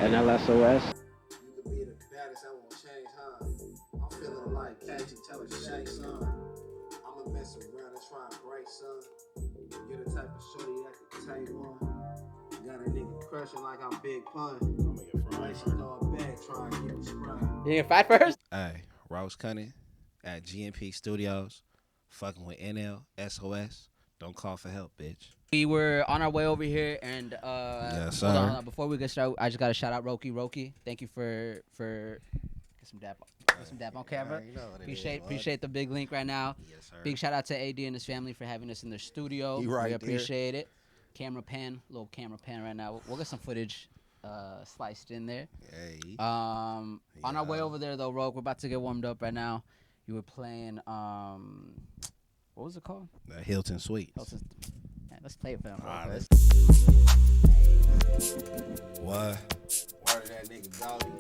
NLSOS. You could be the baddest, I won't change, huh? I'm feeling like catchy, tell a shake, son. I'ma mess around and try and break, son. You're the type of shorty that could take one. Got a nigga crushing like I'm Big Pun. I'm gonna get fried. She throw it back, try and keep it sprung. You get fight first? Hey, Rok Cunningham at GNP Studios, fucking with NLSOS. Don't call for help, bitch. We were on our way over here, and Yes, hold sir. on. Before we get started, I just gotta shout out Roki. Thank you for get some dap on camera. You know what it is, Appreciate the big link right now. Yes, sir. Big shout out to AD and his family for having us in their studio. You right we there. appreciate it. Little camera pan right now. We'll get some footage sliced in there. Hey. On our way over there though, Roke, we're about to get warmed up right now. You were playing what was it called? The Hilton Suites. Man, let's play it for them. Alright, let's. What? Word of that nigga Goldie.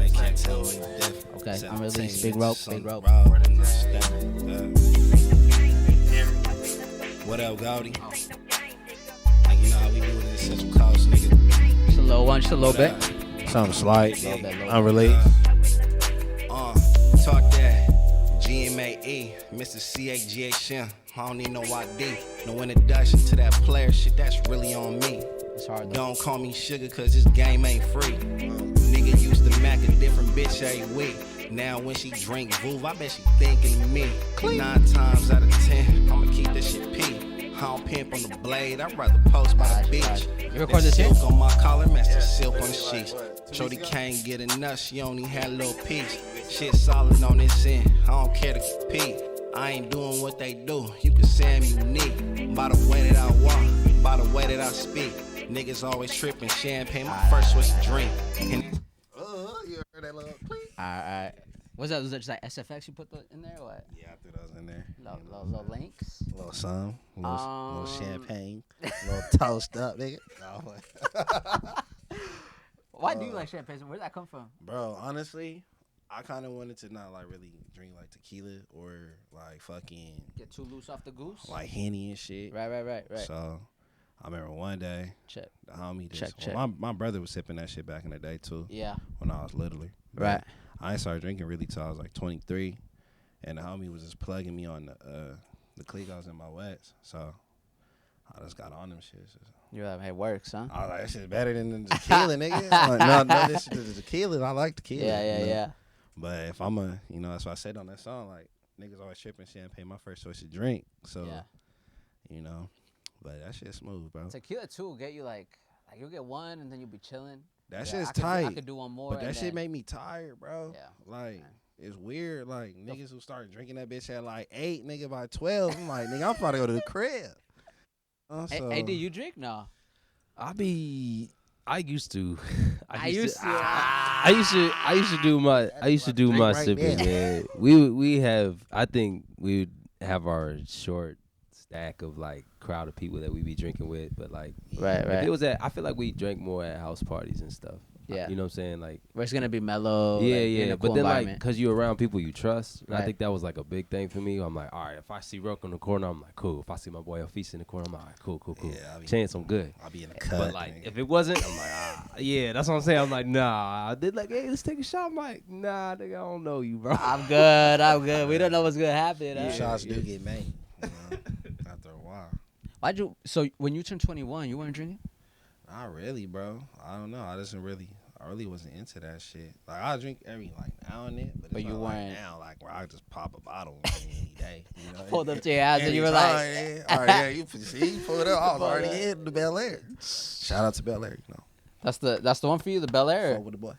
They can't tell me different. Okay, I'm released. Big rope. What up, Goldie? Like, you know how we do it in Central Coast, nigga. Just a little one, just a little bit. Something slight, Little bit. unrelated. Talk that. GMAE, Mr. CAGHM. I don't need no ID. No introduction to that player shit, that's really on me. It's hard though. Don't call me sugar, cause this game ain't free. Nigga used to mac a different bitch every week. Now when she drink Vouv, I bet she thinking of me. 9 times out of 10, I'ma keep this shit P. I don't pimp on the blade, I'd rather post by the beach. You record this here? Silk on my collar, match the silk on the sheets. Shorty can't get enough, she only had a little piece. Shit solid on this end, I don't care to compete. I ain't doing what they do, you can say I'm unique. By the way that I walk, by the way that I speak. Niggas always tripping, champagne, my first was a drink. And you heard that little click? Alright. Was that just like SFX you put in there or what? Yeah, I threw those in there. Little links. A little some, little champagne, a little toast up, nigga. Why do you like champagne? Where'd that come from? Bro, honestly, I kind of wanted to not like really drink like tequila or like fucking Get too loose off the goose? like Henny and shit. Right. So I remember one day, Check. the homie Check. My brother was sipping that shit back in the day too. Yeah. When I was littler. But Right. I ain't started drinking really till I was like 23, and the homie was just plugging me on the clique I was in my wets. So I just got on them shits. You're like, hey, works, huh? I was like, that shit's better than the tequila, nigga. I'm like, no, this shit is the tequila. I like tequila. you know? Yeah. But if I'm that's what I said on that song, like, niggas always tripping champagne, my first choice to drink. So, Yeah. But that shit's smooth, bro. Tequila too will get you like you'll get one and then you'll be chilling. That shit's I tight. could do one more. But that and shit then, made me tired, bro. Yeah. Like, it's weird. Like, niggas who start drinking that bitch at like 8, nigga, by 12. I'm like, nigga, I'm about to go to the crib. Hey, do you drink? No. I used to. I used to. I used to do my right sipping, there. man. We have. I think we would have our short stack of like crowd of people that we be drinking with, but like, Right. if it was I feel like we drank more at house parties and stuff. Yeah. You know what I'm saying? Like, Where it's gonna be mellow. yeah, like, in a But cool then like, environment. cause you're around people you trust. And I Right. think that was like a big thing for me. I'm like, all right, if I see Rok in the corner, I'm like, cool. If I see my boy Afis in the corner, I'm like, all right, cool. Yeah, Chance, I'm good. I'll be in the cut. But like, nigga. if it wasn't, I'm like, yeah, that's what I'm saying. I'm like, nah. They're like, hey, let's take a shot. I'm like, nah, nigga, I don't know you, bro. I'm good. We don't know what's gonna happen. Them huh? shots do get made, after a while. So when you turned 21, you weren't drinking? Not really, bro. I don't know. I really wasn't into that shit. Like, I drink every like now and then, but it's you not like weren't- now, like where I just pop a bottle any day. You know? Pulled up to your house and you were like, Anytime, all right, yeah, you pulled up. I was already in the Bel Air. Shout out to Bel Air, you know. that's the one for you, the Bel Air. Fuck with the boy.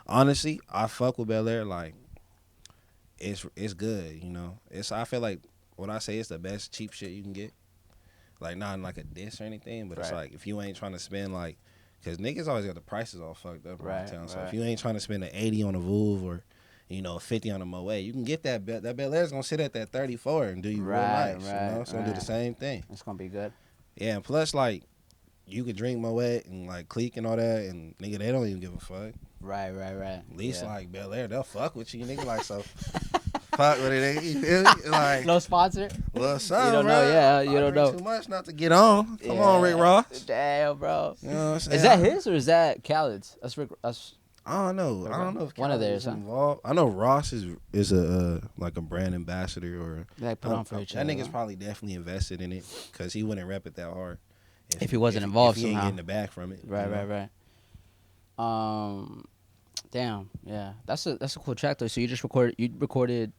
Honestly, I fuck with Bel Air. Like, it's good, you know. I feel like when I say it's the best cheap shit you can get, like not in like a diss or anything, but it's Right. like if you ain't trying to spend like, cause niggas always got the prices all fucked up around town. So right. if you ain't trying to spend an 80 on a Vouv or 50 on a Moet, you can get that Bel Air's gonna sit at that 34 and do you real nice. You know, it's gonna do the same thing. It's gonna be good. Yeah, and plus like you could drink Moet and like clique and all that, and nigga they don't even give a fuck. Right. At least Yeah. like Bel Air, they'll fuck with you, nigga. Like so, Fuck with it, nigga. You feel me? Like, No sponsor. little something, You don't know, bro. yeah, you I don't drink know. too much not to get on. Come on, Rick Ross. Damn, bro. You know what I'm saying? Is that his or is that Khaled's? That's Rick. That's I don't know. I don't know if one of Khaled theirs, is huh? involved. I know Ross is a like a brand ambassador or they put on for each that other. nigga's huh? probably definitely invested in it because he wouldn't rep it that hard If he wasn't involved if he ain't somehow. getting the back from it. Right, you know? right, right. Damn, yeah. That's a cool track though. So you recorded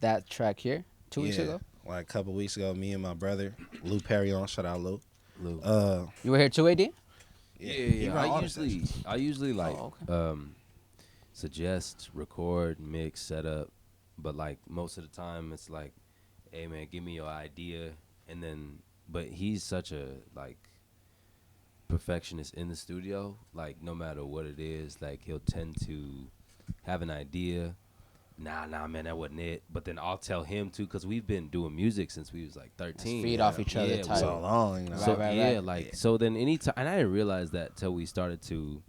that track here 2 weeks ago. Like a couple weeks ago, me and my brother Lou Perrion, shout out Lou. Lou. You were here too, AD? He run all the I usually like okay. suggest, record, mix, set up, but like most of the time it's like, hey man, give me your idea, and then but he's such a like perfectionist in the studio, like no matter what it is, like he'll tend to have an idea. Nah, man, that wasn't it. But then I'll tell him too, because we've been doing music since we was like 13. Feed off each other Yeah, type. so long. You know? So Right, yeah, right. like so then anytime, and I didn't realize that till we started to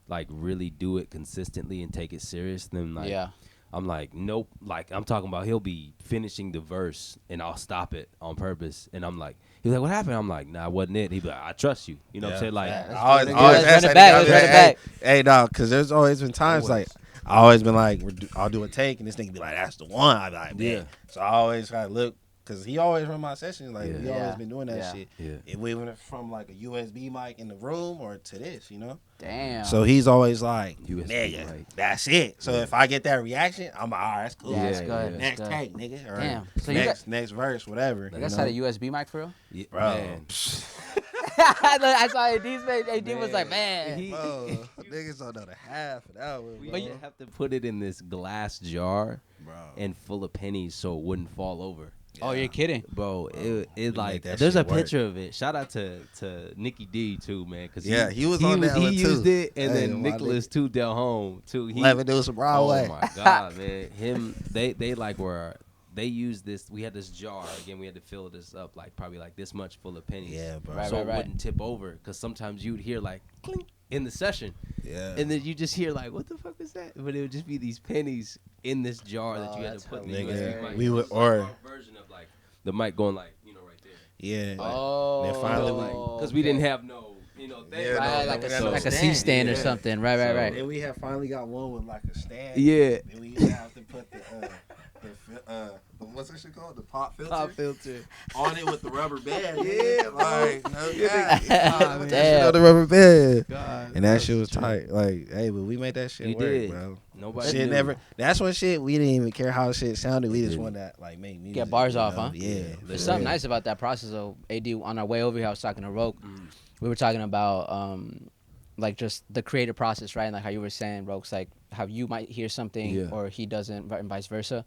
like really do it consistently and take it serious. Then like Yeah. I'm like, nope. Like I'm talking about, he'll be finishing the verse and I'll stop it on purpose, and I'm like, he's like, what happened? I'm like, nah, wasn't it? He be like, I trust you. You know what I'm saying? Like, Yeah. Always Let's ask run it that back, nigga, let's run it back. Hey, dog, because there's always been times like I always been like, I'll do a take, and this nigga be like, that's the one. I be like, man. Yeah. So I always try to look, because he always run my sessions. Like, we Yeah. always been doing that Yeah. shit. Yeah. If we went from like a USB mic in the room or to this, you know? Damn. So he's always like, USB nigga, mic. that's it. So if I get that reaction, I'm like, all right, that's cool. Yeah, that's Yeah, good. yeah. Next That's good. take, nigga. Or Damn. So you next verse, whatever. You guys had a USB mic for real? yeah, Bro. man. I saw AD's face. AD was like, man. Bro, niggas don't know the half of that one, We bro. used to have to put it in this glass jar Bro. and full of pennies so it wouldn't fall over. Oh, you're kidding. Bro, it like that there's a shit work. picture of it. Shout out to Nicky D too, man, because Yeah, he was on that he one, too. used it, and Hey, then my Nicholas too Del Home too. He, Let me do some Broadway. oh my god, man, they like were. They used this. We had this jar again. We had to fill this up like probably like this much full of pennies. Yeah, bro. Right, so right, it right. wouldn't tip over, because sometimes you'd hear like clink in the session, Yeah. and then you just hear like, what the fuck was that? But it would just be these pennies in this jar that Oh, you had that's to put in the hilarious. USB mic. We would- It was like or- our version of like the mic going like, you know, right there. Yeah. Oh. Then finally we- Because we didn't have no, you know, thing. Yeah, Right, no, like we a got no like a stand. C-stand or Yeah. something. Right, right, So- right. Then we have finally got one with like a stand. Yeah. Then we used to have to put the what's that shit called? The pop filter Pop filter. on it with the rubber band. Yeah, like no Yeah, cap. Damn. Put that shit on the rubber band. God, And that shit was tight. Like, hey, but we made that shit We work, did. bro. Nobody Shit knew. never. That's when shit we didn't even care how shit sounded. We just didn't. wanted to like make music. Get bars you off, know? huh? Yeah. There's for something real. nice about that process, though. AD, on our way over here, I was talking to Rok. We were talking about like just the creative process, right? And like how you were saying, Roke's like how you might hear something Yeah. or he doesn't, and vice versa.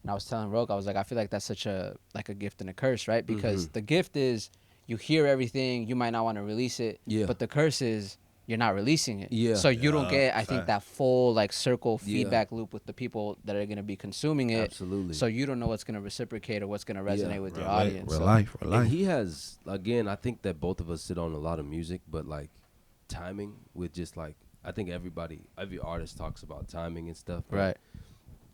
And I was telling Rok, I was like, I feel like that's such a like a gift and a curse, right? Because the gift is you hear everything, you might not want to release it, Yeah. but the curse is you're not releasing it. Yeah. So you don't get, I think, fact. that full like circle Yeah. feedback loop with the people that are gonna be consuming it. Absolutely. So you don't know what's gonna reciprocate or what's gonna resonate with your Real life, audience. real So- life, real And life. he has, again, I think that both of us sit on a lot of music, but like timing with just like, I think every artist talks about timing and stuff. but Right.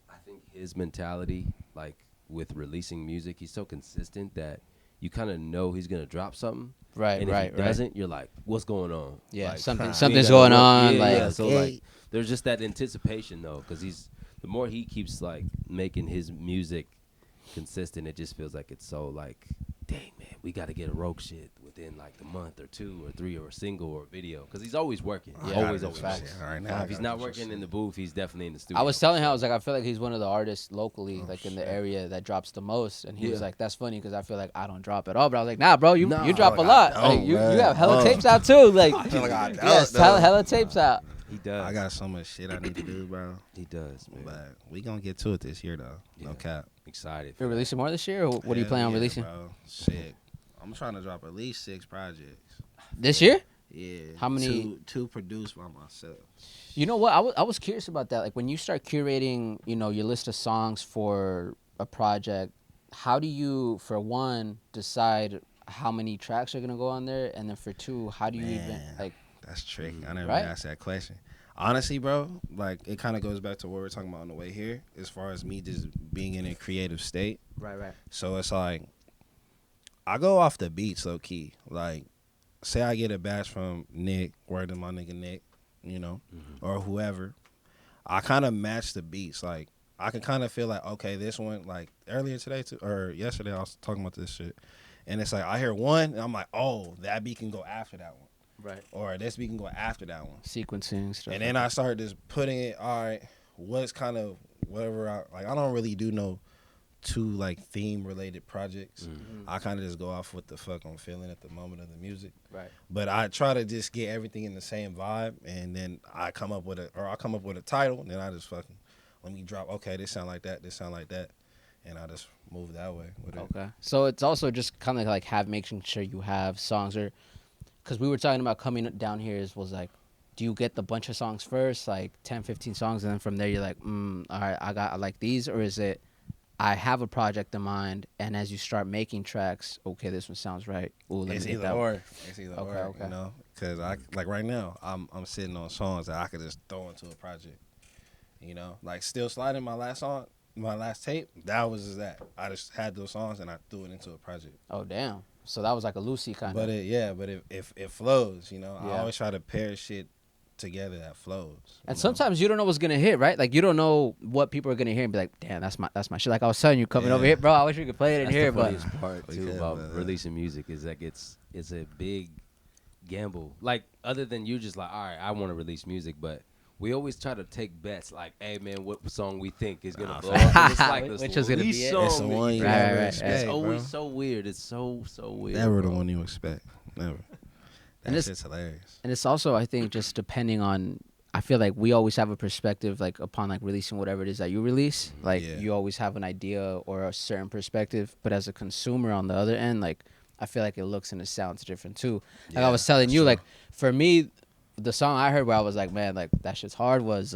I think his mentality, like with releasing music, he's so consistent that you kind of know he's going to drop something. Right, And right, if he right. doesn't, you're like, what's going on? Yeah, Like, something you something's gotta going work- on. Yeah, like yeah, so Okay. like, there's just that anticipation though, because the more he keeps like making his music consistent, it just feels like it's so like, dang man, we got to get a Roke shit within like a month or 2 or 3 or a single or a video, because he's always working. Yeah, always All right, now If he's not working in the booth, he's definitely in the studio. I was telling him, I was like, I feel like he's one of the artists locally, like in the area that drops the most. And he was Yeah. like, that's funny because I feel like I don't drop at all. But I was like, nah, bro, you drop a like, lot. I Like, don't, you man. have hella Oh. tapes out too. Like, I feel like I yes, don't, hella tapes out. He does. I got so much shit I need to do, bro. He does, man. But we gonna get to it this year though. No Yeah. cap. Excited. You're releasing more this year, or what are you Hell planning on yeah, releasing Bro. Shit. I'm trying to drop at least 6 projects. this year? Yeah. How many- Two produced by myself. You know what? I was curious about that. Like when you start curating, you know, your list of songs for a project, how do you, for one, decide how many tracks are gonna go on there, and then for two, how do you even Man. like? That's tricky. I never Right? asked that question. Honestly, bro, like it kind of goes back to what we are talking about on the way here, as far as me just being in a creative state. Right. So it's like I go off the beats low key. Like, say I get a batch from Nick, word to my nigga Nick, you know, or whoever. I kind of match the beats. Like, I can kind of feel like, okay, this one, like earlier today or yesterday, I was talking about this shit, and it's like I hear one, and I'm like, oh, that beat can go after that one. Right. Or this beat can go after that one. Sequencing stuff. And then I started just putting it, all right, what's kind of whatever I don't really do no two like theme related projects. I kind of just go off what the fuck I'm feeling at the moment of the music. Right. But I try to just get everything in the same vibe, and then I come up with a title, and then I just fucking let me drop. Okay, this sound like that. This sound like that, and I just move that way with it. Okay. So it's also just kind of like making sure you have songs, or because we were talking about coming down here was like, do you get the bunch of songs first, like 10, 15 songs, and then from there you're like, all right, I like these, or is it I have a project in mind, and as you start making tracks, okay, this one sounds right. Ooh, let It's me get either that or. one. It's either Okay, or. okay. You know, because I like right now, I'm sitting on songs that I could just throw into a project. You know, like Still Sliding, my last song, my last tape, that was just that. I just had those songs and I threw it into a project. Oh damn! So that was like a Lucy kind But of. if it flows, you know, I Yeah. always try to pair shit together that flows. And you know? sometimes you don't know what's gonna hit, right? Like you don't know what people are gonna hear and be like, "Damn, that's my shit." Like I was telling you coming over Yeah. here, bro. I wish we could play it in That's here, the but funniest part too Okay, about but, releasing music is like it's a big gamble. Like other than you just like, all right, I want to release music, but we always try to take bets. Like, hey man, what song we think is gonna blow up? And it's like the Which is gonna be least it? song It's the that one you you can Right, never right, right. expect, It's bro. always so weird. It's so weird. Never the bro. one you expect. Never. And That it's- shit's hilarious. and it's also I think just depending on. I feel like we always have a perspective, like upon like releasing whatever it is that you release. Like Yeah. you always have an idea or a certain perspective, but as a consumer on the other end, like I feel like it looks and it sounds different too. Like I Yeah, was telling that's you, true. like for me, the song I heard where I was like, man, like that shit's hard was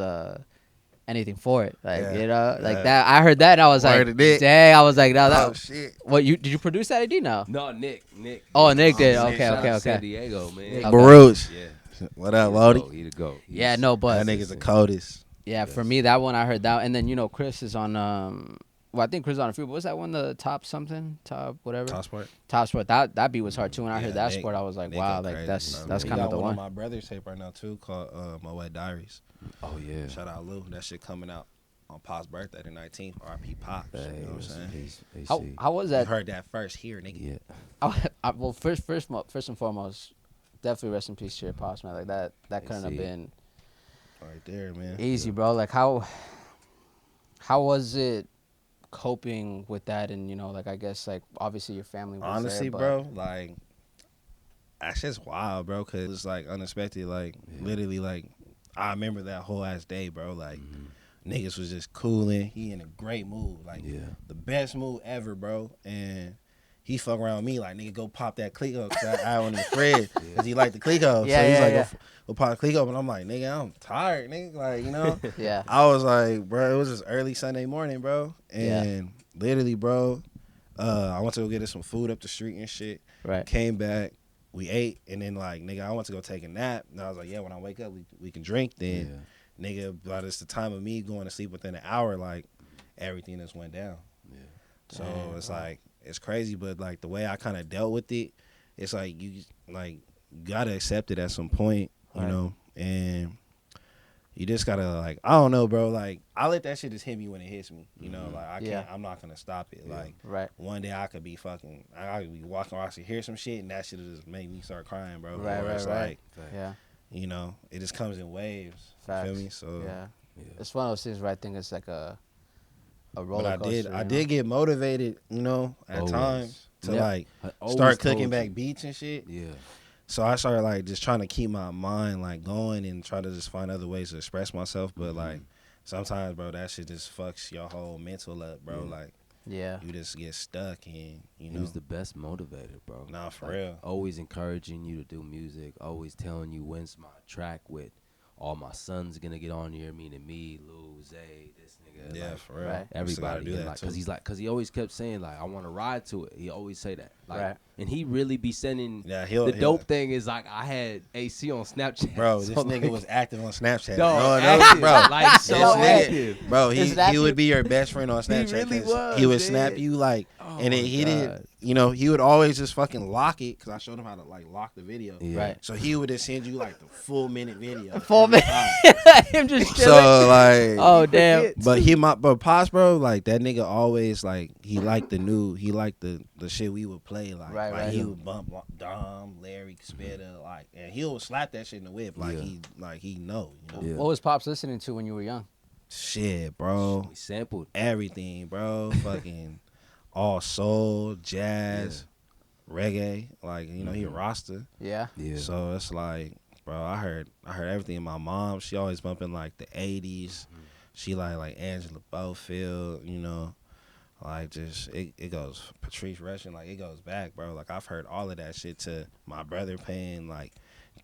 Anything for It. Like Yeah, you know, like yeah. that. I heard that and I was Word like, of dick. dang, I was like, no, that. Oh shit. What did you produce that ID now? No, Nick. Oh, Nick did. shit. Okay, Shout okay, San okay. Diego, man. Okay. Baruch. Yeah. What up, He the Lodi? goat. He the goat. Yeah, He's- no, but That nigga's the coldest. yeah, for me that one I heard that, and then Chris is on well I think Chris is on a few. But what's that one? The top whatever. Top sport. That beat was hard too. When I Yeah, heard that Nick- sport, I was like, Nick wow, go like crazy, that's bro. He kind got of the one one. of my brother's tape right now too, called My Wet Diaries. Oh yeah. Shout out Lou. That shit coming out on Pop's birthday the 19th. R.I.P. Pops. Hey, You know what I'm rest in saying? peace, How AC. how was You that? heard that first here, nigga. Yeah. Well, first and foremost, definitely rest in peace to your pops, man. Like that couldn't have see. been Right there, man. easy, bro. Like how was it coping with that? And like I guess like obviously your family was Honestly, there, but bro, like that's just wild, bro. Cause it's like unexpected. Like literally, like I remember that whole ass day, bro. Like niggas was just cooling. He in a great mood, like the best mood ever, bro. And he fuck around with me like, nigga, go pop that Clico. Cause I had one in the fridge. Cause he liked the Clico. Yeah, so he's yeah, like, yeah. go pop the Clico. But I'm like, nigga, I'm tired, nigga. Like, you know. yeah, I was like, bro, it was just early Sunday morning, bro. And literally, bro, I went to go get us some food up the street and shit. right. Came back, we ate, and then like, nigga, I went to go take a nap. And I was like, yeah, when I wake up, we can drink. Then, nigga, by this the time of me going to sleep within an hour, like everything just went down. Yeah. So it's like it's crazy, but like the way I kind of dealt with it, it's like you gotta accept it at some point, you Right. know, and you just gotta like I don't know, bro. Like I let that shit just hit me when it hits me, you know. Like I can't, I'm not gonna stop it. Like Right. one day I could be walking around, I should hear some shit, and that shit just make me start crying, bro. Right, Or right, it's right. like, Yeah. you know, it just comes in waves. Facts. You feel me? So Yeah. It's one of those things where I think it's like a roller but coaster. I did get motivated, you know, at Always. times to Yeah. like I always start told cooking you. back beats and shit. Yeah. So I started like just trying to keep my mind like going and try to just find other ways to express myself. But like sometimes, bro, that shit just fucks your whole mental up, bro. Yeah. Like Yeah. you just get stuck and you He know. was the best motivator, bro. Nah, for Like, real. Always encouraging you to do music. Always telling you when's my track with all my sons gonna get on here, meaning me, Lou, Zay, this nigga, Yeah, like, for real. Right. I still gotta everybody, do and that like, too. cause he always kept saying like, I want to ride to it. He always say that, like, Right. and he really be sending. Yeah, The dope thing is like I had AC on Snapchat, Bro, so, this nigga like, was active on Snapchat. dog, No, active, bro. like so This nigga- active. Bro, Is he that he you? would be your best friend on Snapchat. really 'cause was, he would man. snap you like, Oh and then my he God. did. You know, he would always just fucking lock it because I showed him how to like lock the video. Yeah. Right. So he would just send you like the full minute video. Full every minute. time. Him just chilling. So like, Oh damn. but Pops, bro, like that nigga always like he liked the shit we would play like, Right, like right. he would bump Dom, Larry, Spitter, like, and he would slap that shit in the whip like Yeah. he know, you know. Yeah. What was Pops listening to when you were young? Shit, bro, We sampled. everything, bro, fucking all soul, jazz, reggae, like you know he a roster. Yeah. Yeah. So it's like, bro, I heard everything. My mom, she always bumping like the '80s. She like Angela Bofield, you know, like just it goes Patrice Rushen, like it goes back, bro. Like I've heard all of that shit to my brother playing like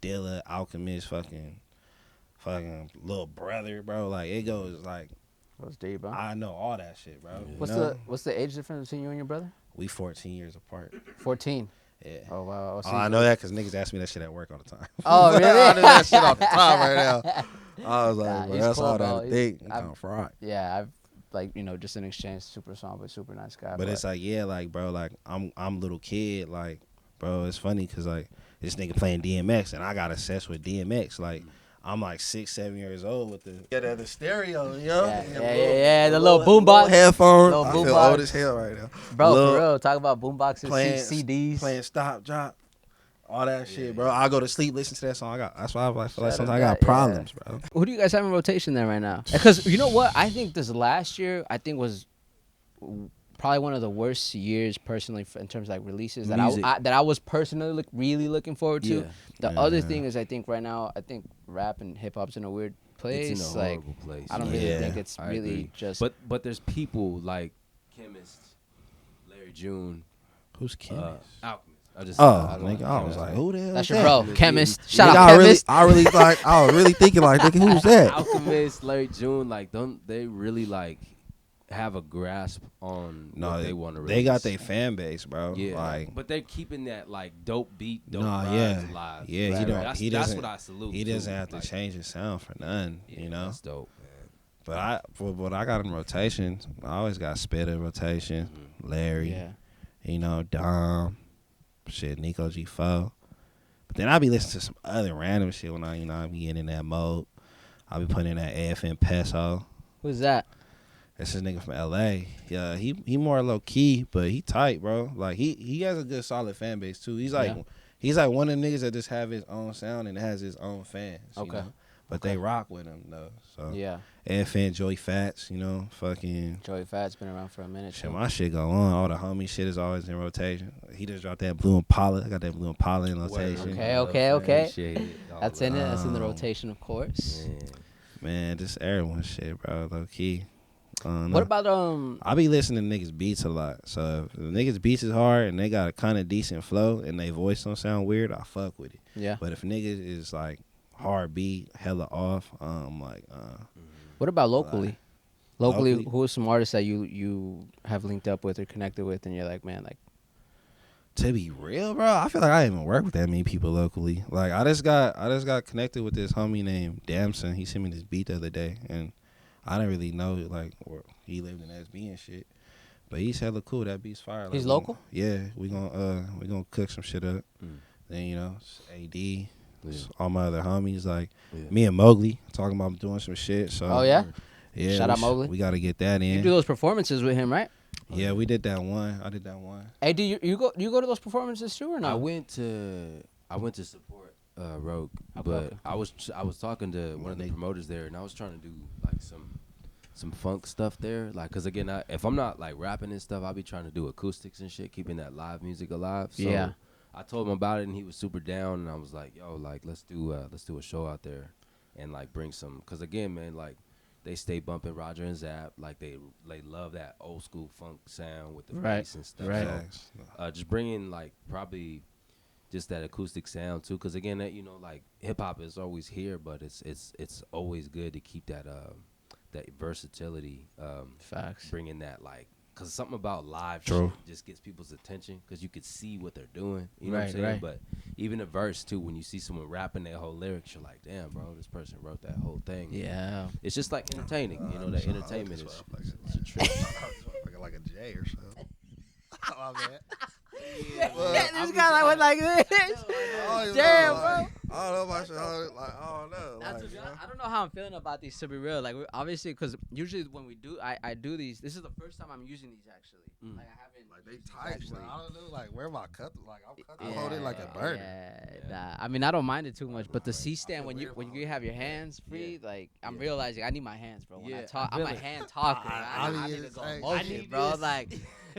Dilla, Alchemist, fucking little brother, bro. Like it goes like That was deep, bro. I know all that shit, bro. You What's know? the age difference between you and your brother? We 14 years apart. 14. Yeah. Oh wow. Oh, I know that because niggas ask me that shit at work all the time. Oh really? I know that shit off the top right now. I was like, Nah, bro, he's that's cool, all bro. that He's- thing. I've- Kind of fraud. Yeah, I've like just in exchange, super song, but super nice guy. But it's like, yeah, like, bro, like, I'm little kid, like, bro, it's funny because, like, this nigga playing DMX, and I got obsessed with DMX. Like, I'm, like, 6, 7 years old with the stereo, you know? Yeah, the little boombox. Headphones. Little I feel boombox. old as hell right now. Bro, Lil- for real, talk about boomboxes, Playing CDs. Playing Stop, Drop. All that shit, bro. I go to sleep, listen to that song. That's why I feel like Shout out sometimes I that, got problems, bro. Who do you guys have in rotation there right now? Because you know what? I think this last year, was probably one of the worst years personally in terms of like releases that Music. I was personally really looking forward to. Yeah. The other thing is I think right now rap and hip hop's in a weird place. It's in a like horrible place. I don't really Yeah, think it's I really agree. just. But there's people like Chemist, Larry June, Who's Kim? Alchemist. I just Nigga, I was like, who the hell that's is your that? bro, Chemist. Shout Nigga, out Chemist. I was really thinking like, nigga, who's that? Alchemist, Larry June, like don't they really like have a grasp on what they want to release? They got their fan base, bro. yeah, Like, but they're keeping that like dope beat, dope nah, vibes yeah, alive. yeah. Right, He don't. That's, He that's doesn't. what I salute. He doesn't too. have to Like, change his sound for none. yeah, You know. that's dope, man. But for what I got in rotation, I always got Spitter rotation, Larry. Yeah. You know, Dom, shit, Nico G4. But then I be listening to some other random shit when I be getting in that mode. I be putting in that AFN Peso. Who's that? That's this nigga from LA. Yeah, he more low key, but he tight, bro. Like he has a good solid fan base too. He's like one of the niggas that just have his own sound and has his own fans. Okay. You know? But they rock with him though. So Yeah. AFN Joey Fats, you know, fucking Joey Fat's been around for a minute. shit. too. My shit go on. All the homie shit is always in rotation. He just dropped that Blue Impala. I got that Blue Impala in rotation. Okay. Appreciate it. All That's that. in it. That's in the rotation, of course. Man. Man, just everyone shit, bro. Low key. What about I be listening to niggas beats a lot. So if the niggas beats is hard and they got a kind of decent flow and they voice don't sound weird, I fuck with it. Yeah. But if niggas is like hard beat, hella off, I'm like, What about locally? Locally, Locally? who are some artists that you have linked up with or connected with, and you're like, man, like, to be real, bro, I feel like I didn't even work with that many people locally. Like I just got connected with this homie named Damson. He sent me this beat the other day, and I didn't really know like where he lived in SB and shit. But he's hella cool. That beat's fire. He's Like, local? Yeah, we gonna cook some shit up. Then it's AD, all my other homies like me and Mowgli talking about doing some shit. So oh yeah, yeah. Shout out Mowgli. We gotta get that in. you do those performances with him, right? Yeah, we did that one. I did that one. Hey, do you go to those performances too or no? I went to support Rok, Okay, but okay. I was talking to one of the promoters there, and I was trying to do like some funk stuff there, like because again, if I'm not like rapping and stuff, I'll be trying to do acoustics and shit, keeping that live music alive. So Yeah. I told him about it, and he was super down, and I was like, yo, like let's do a show out there, and like bring some, because again, man, like. They stay bumping Roger and Zapp, like they love that old school funk sound with the Right, bass and stuff. right. So, just bringing like probably just that acoustic sound too. Because again, that, you know, like hip hop is always here, but it's always good to keep that that versatility. Facts. Bringing that like. Cause something about live True. shit just gets people's attention, cause you could see what they're doing. You know what I'm Right, saying? right. But even a verse too, when you see someone rapping their whole lyrics, you're like, damn, bro, this person wrote that whole thing. Yeah. It's just like entertaining. You know, that entertainment is it's a trip. like a J or something. Oh, man. This guy like went like this. Damn, bro. I don't know about you. I don't know. I don't know how I'm feeling about these, to be real. Like, obviously, because usually when we do, I do these. This is the first time I'm using these actually. Like, I haven't. Like they used these tight, actually. but I don't know. Like where my cut? Like I'm cut. I hold it like a burner. Yeah, nah. I mean, I don't mind it too much, but the C stand when you have your hands free, like I'm realizing I need my hands, bro. When I talk, I'm a hand talker. I need to go motion, bro. Like,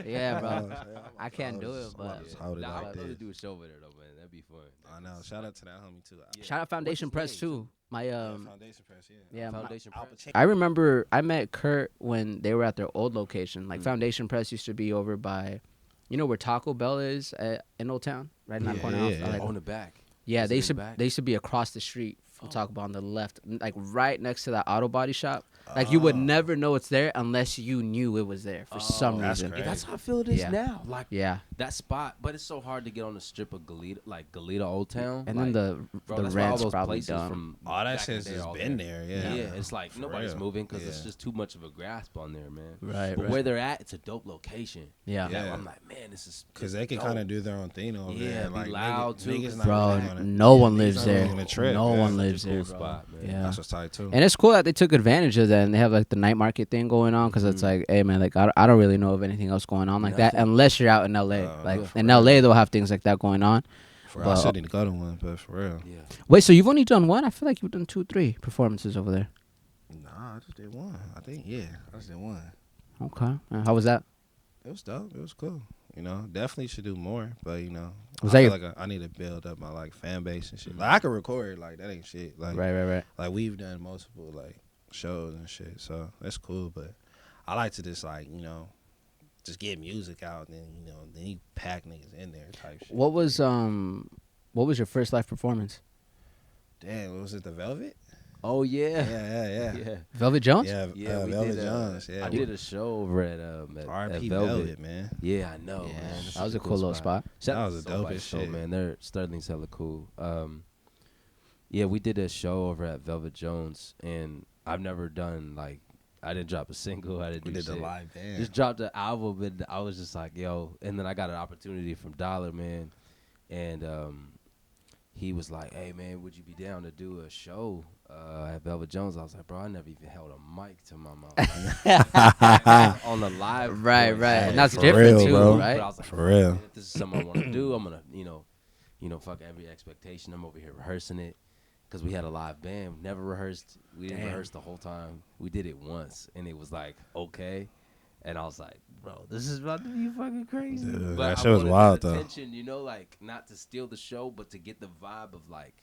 yeah, bro. I can't do it, but hold it Nah, like I'd love to this. do a show over there though, man. That'd be fun. I know. Shout out to that homie too. shout out Foundation Press too. My Foundation Press. yeah, my- Foundation Press. I remember I met Kurt when they were at their old location. Like Foundation Press used to be over by, you know where Taco Bell is in Old Town, right in that corner. yeah. Like, On the back. yeah, Is they it used to in the back? they used to be across the street from Taco Bell on the left, like right next to that auto body shop. Like you would never know it's there unless you knew it was there for some that's reason. crazy. Yeah, that's how I feel it is Yeah. now. Like Yeah, that spot, but it's so hard to get on the strip of Galita Old Town. and like, then bro, the that's why all rent's those probably places done. from All that back in the shit's day just all been there. there. Yeah. It's like For nobody's real. moving because it's Yeah. just too much of a grasp on there, man. Right, But right. where they're at, it's a dope location. Yeah. That Yeah. I'm like, man, this is Cause they can dope. kind of do their own thing over Yeah, there. be Like loud, too, niggas 'cause not Bro, really gonna, no one niggas lives not there. really gonna trip. No Yeah. one Such a lives cool there, bro. spot, man. Yeah. That's what's tight too. And it's cool that they took advantage of that and they have like the night market thing going on because it's like, hey man, like I don't really know of anything else going on like that Nothing. unless you're out in LA. Like for in real. LA they'll have things like that going on. For real, I still need to go to one, but for real. Yeah. Wait, so you've only done one? I feel like you've done 2, 3 performances over there. Nah, I just did one. I think I just did one. Okay. How was that? It was dope. It was cool. You know, definitely should do more, but you know, Was I that feel like I need to build up my like fan base and shit. Like I can record, like that ain't shit. Like Right. like we've done multiple like shows and shit, so that's cool. But I like to just like just get music out and then you pack niggas in there type shit. What was your first live performance? Damn, was it the Velvet? Oh yeah. Yeah. Velvet Jones? Yeah, Yeah, we Velvet did, Jones. Yeah, I did a show over at R.I.P. Velvet. Velvet, man. Yeah, I know, Yeah, man. That's that such was a cool little spot. Shout That out was to the Somebody's dopest show, shit. man. They're Sterling's hella cool. Yeah, we did a show over at Velvet Jones, and I've never done like I didn't drop a single. I didn't We do did the shit. live band. Just dropped the album, and I was just like, yo. And then I got an opportunity from Dollar Man, and he was like, hey man, would you be down to do a show at Velvet Jones? I was like, bro, I never even held a mic to my mouth on the live. Right, voice. right. Hey, And that's for different real, too, bro. right? But I was like, For real. man, if this is something I want to do, I'm gonna, fuck every expectation. I'm over here rehearsing it because we had a live band. Never rehearsed. We didn't rehearse the whole time. We did it once, and it was like okay. And I was like, bro, this is about to be fucking crazy. Dude, But that I shit was wanted wild, the though. attention, like not to steal the show, but to get the vibe of like,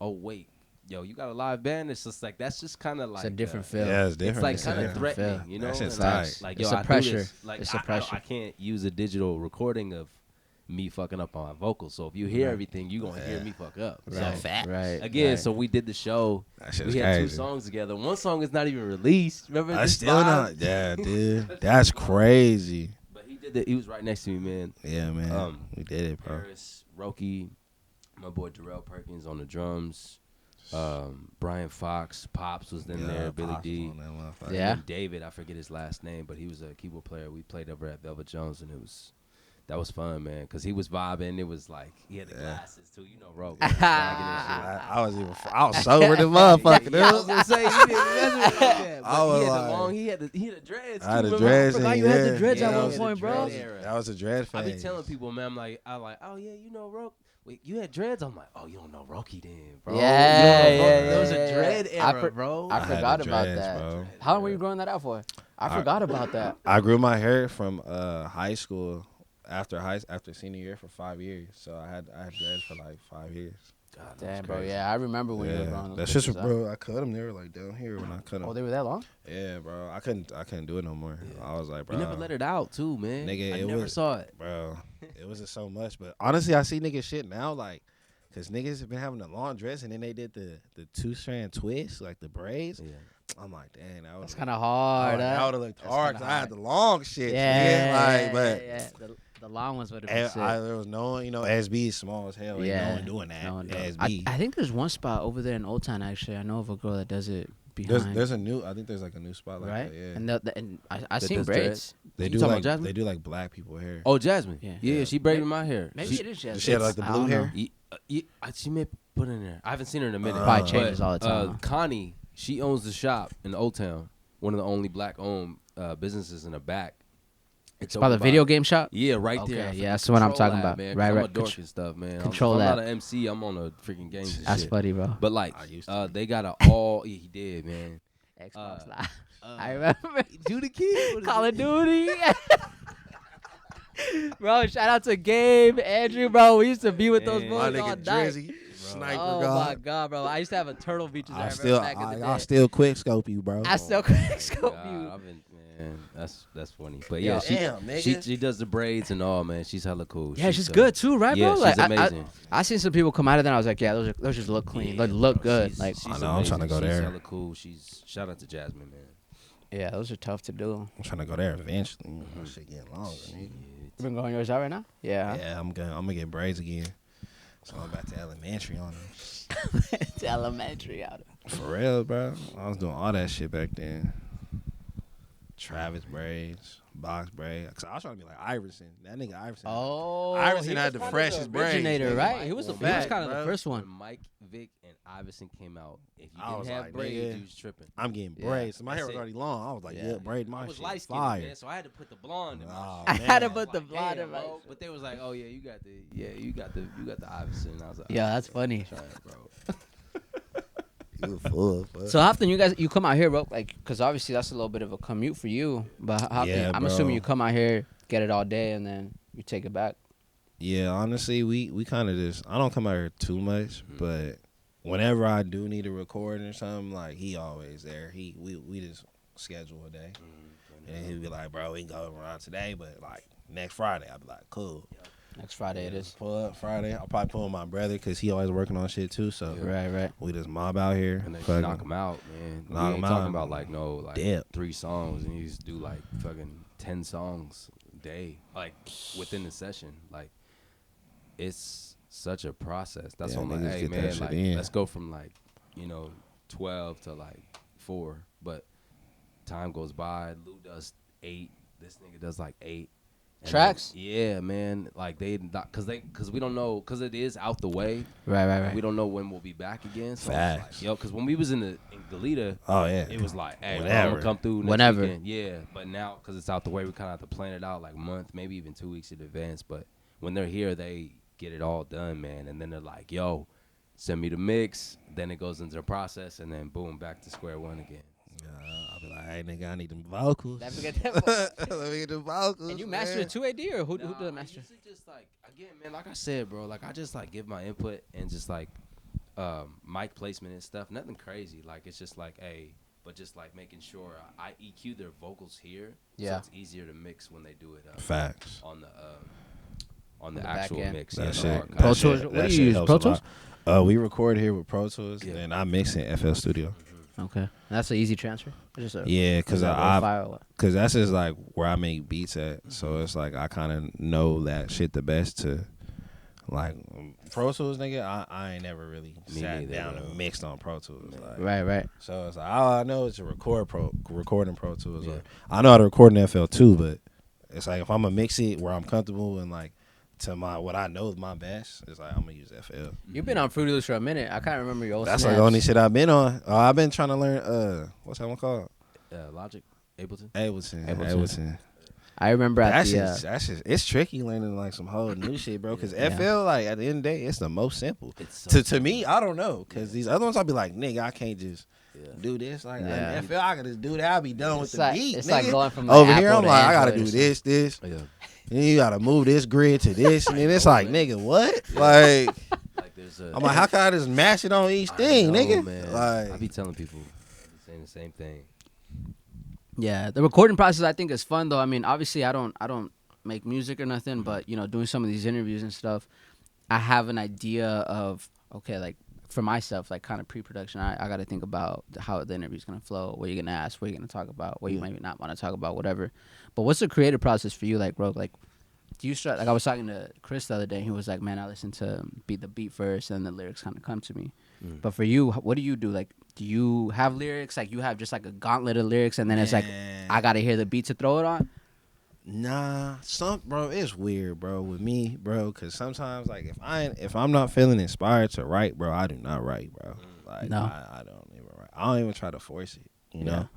oh wait, yo, you got a live band. It's just like that's just kind of like It's a different feel. Yeah, it's It's different. like It's kind of different. threatening, feel. you know. That shit's And like, tight. like, It's yo, a I do pressure. this. Like, It's a I pressure. can't use a digital recording of me fucking up on my vocals. So if you hear everything, you gonna hear me fuck up. Right, So right. again, right. so we did the show. That shit We was had two crazy. songs together. One song is not even released. Remember? I this still vibe? not. Yeah, dude. That's crazy. But he did it. He was right next to me, man. Yeah, man. Um, We did it, bro. Harris, Roky, my boy Darrell Perkins on the drums. Brian Fox, Pops was in there. Billy Pops D. on that motherfucker. Yeah. And David, I forget his last name, but he was a keyboard player. We played over at Velvet Jones, and that was fun, man, because he was vibing. It was like he had the glasses too, Roke. I was sober than motherfucker, I was dude. gonna say he didn't mess with that, I but was he had like- the long, he had the dreads. I had too, the remember? dreads. I forgot and you had the yeah. dreads at Yeah, one that was point, the bro. dreads. Era. That was a dread phase. I be telling people, man, I'm like, oh yeah, Roke. Wait, you had dreads? I'm like, oh, you don't know Roky then, bro. Yeah, You don't know Roke. yeah, There was yeah, a dread yeah. era, bro. I had forgot the about dreads, that. bro. How long were you growing that out for? I forgot about that. I grew my hair from high school after senior year for 5 years. So I had dreads for like 5 years. God, Damn, that's bro. crazy. Yeah, I remember when you were growing those That's just bitches out. bro. I cut them. They were like down here when I cut them. Oh, they were that long? Yeah, bro. I couldn't do it no more. Yeah. I was like, bro. You never let it out, too, man. Nigga, I it never was- saw it. Bro, it wasn't so much. But honestly, I see niggas shit now, like, cause niggas have been having the long dress and then they did the 2-strand twist, like the braids. Yeah. I'm like, damn, that was That's kind of hard. that huh? would have looked That's hard. kinda 'Cause I had hard. the long shit. Yeah, Like, but yeah. The long ones would have been and sick. there was no one, SB is small as hell. Ain't no one doing that. no one does. SB. I think there's one spot over there in Old Town. Actually, I know of a girl that does it behind. there's a new. I think there's like a new spot like right? that. Yeah. And I That seen does braids. They You do talking like about Jasmine? they do like black people hair. Oh, Jasmine. Yeah. Yeah, she braided my hair. Maybe She, it is just. she had, like, the I blue don't know. hair? She may put in there. I haven't seen her in a minute. Probably Uh, changes all the time. Connie, she owns the shop in Old Town. One of the only black-owned businesses in the back. It's by the video game shop. Yeah, right Okay, there. yeah, that's what I'm Control talking Lab, about. Man, 'cause Right, I'm a right. dork and stuff, man. Control I'm Lab. not an MC. I'm on a freaking games and That's shit. funny, bro. But like, I used to be. they got a all. Yeah, he did, man. Xbox uh, Live. I remember. Do the kid. Call of Duty. Bro, shout out to Gabe, Andrew, bro. We used to be with those Man. boys My all nigga night. Drizzy, sniper Oh god. my god, bro! I used to have a Turtle Beaches. I I remember still back in the day. I still quick scope you, bro. I still Oh quick my scope God, you. I've been, man, that's funny. But Yo, yeah, damn, nigga. she does the braids and all, man. She's hella cool. Yeah, she's good too, right, yeah, bro? Like she's amazing. I seen some people come out of there. And I was like, yeah, those just look clean. Yeah, They look bro, good. she's- Like, she's I know, I'm trying to amazing. go She's there. hella cool. Shout out to Jasmine, man. yeah, those are tough to do. I'm trying to go there eventually. My shit getting longer. Nigga. You been going yours out right now? Yeah. Yeah, I'm gonna get braids again. So I'm back to elementary on them. It's elementary out. For real, bro. I was doing all that shit back then. Travis braids, box braid. Cause I was trying to be like Iverson. That nigga Iverson. Oh, Iverson he had was the kind of freshest braids, originator, nigga. right? He was Well, he was fact, kind of the bro. first one. When Mike, Vic, and Iverson came out, if you I was didn't have like, braids, nigga, you was tripping. I'm getting Yeah, braids. So my hair that's was it. already long. I was like, yeah, braid my I was shit. light skinned, Fire. man, so I had to put the blonde in my Oh, shit. I had to man. put the Like, blonde damn, in my. bro. But they was like, oh yeah, you got the Iverson. And I was like, Yeah, that's funny. try it, bro. You a fool, but So how often you come out here, bro? Like, cause obviously that's a little bit of a commute for you. But how often, Yeah, I'm bro. assuming you come out here, get it all day, and then you take it back. yeah, honestly, we kind of just. I don't come out here too much, but whenever I do need a recording or something, like he always there. We just schedule a day, and he'll be like, bro, we can go around today, but like next Friday, I'll be like, cool. Next Friday it is. Pull up Friday. I'll probably pull my brother because he always working on shit too. So Right. we just mob out here. And they fucking- knock them out, man. Knock We 'em ain't talking out. about like Dip. 3 songs, and you just do like fucking 10 songs a day, like within the session. Like it's such a process. That's Yeah, why I'm like, niggas hey get that man, shit like in. let's go from like 12 to like 4, but time goes by. Lou does 8. This nigga does like 8. And Tracks? then- yeah, man. Like they not because we don't know because it is out the way. Right. We don't know when we'll be back again. So Facts. it's like, because when we was in Galita, Oh yeah. it was like, hey, bro, I'm Whenever. gonna come through next Whenever. weekend. Yeah, but now because it's out the way, we kind of have to plan it out like a month, maybe even 2 weeks in advance. But when they're here, they get it all done, man. And then they're like, yo, send me the mix. Then it goes into the process, and then boom, back to square one again. I'll be like, hey nigga, I need them vocals. Never get that. Let me get the vocals. And you master it too, AD, or who does the master? I usually just like again, man. Like I said, bro. Like I just like give my input and just like mic placement and stuff. Nothing crazy. Like it's just like but just like making sure I EQ their vocals here. Yeah. So it's easier to mix when they do it Facts. on the back actual end. mix. That yeah, shit. the archive. Pro that Tools? shit- What that do you shit use, helps Pro a Tools? lot. We record here with Pro Tools, Yeah. and I mix in FL Studio. Okay, that's an easy transfer. It's just a Yeah, because is that raw I file or what? because that's just like where I make beats at. So it's like I kind of know that shit the best to like Pro Tools, nigga. I ain't never really Me sat neither, down bro. and mixed on Pro Tools. Like, Right. So it's like all I know is to recording Pro Tools. Yeah. Or I know how to record in FL too, but it's like if I'm gonna mix it where I'm comfortable and like to my what I know is my best, it's like I'm gonna use FL. You've been on Fruity Loops for a minute. I can't remember your old That's snaps. like the only shit I've been on. I've been trying to learn what's that one called? Logic, Ableton. Ableton. I remember at That's the just it's tricky learning like some whole new shit, bro. Because Yeah. FL, like at the end of the day, it's the most simple. It's so To me, I don't know. Because these other ones, I'll be like, nigga, I can't just Yeah. do this. Like Yeah. FL, I can just do that. I'll be done with It's the like- beat. it's nigga. like going from the over here. Apple I'm to like, I gotta Android do or this. Yeah. And you gotta move this grid to this, and then it's like, nigga, what? Like, Like there's I'm like, how can I just mash it on each thing, nigga? Man. Like, I be telling people, saying the same thing. Yeah, the recording process I think is fun though. I mean, obviously I don't make music or nothing, but you know, doing some of these interviews and stuff, I have an idea of okay, like for myself, like kind of pre-production. I got to think about how the interview's gonna flow, what you're gonna ask, what you're gonna talk about, what you maybe not want to talk about, whatever. But what's the creative process for you, like, bro? Like, do you start? Like I was talking to Chris the other day, and he was like, "Man, I listen to the beat first, and the lyrics kind of come to me." But for you, what do you do? Like, do you have lyrics? Like, you have just like a gauntlet of lyrics, and then it's like, I gotta hear the beat to throw it on. Nah, bro, it's weird, bro, with me, bro, because sometimes, like, if I'm not feeling inspired to write, bro, I do not write, bro. Like, No. I don't even write. I don't even try to force it, you know?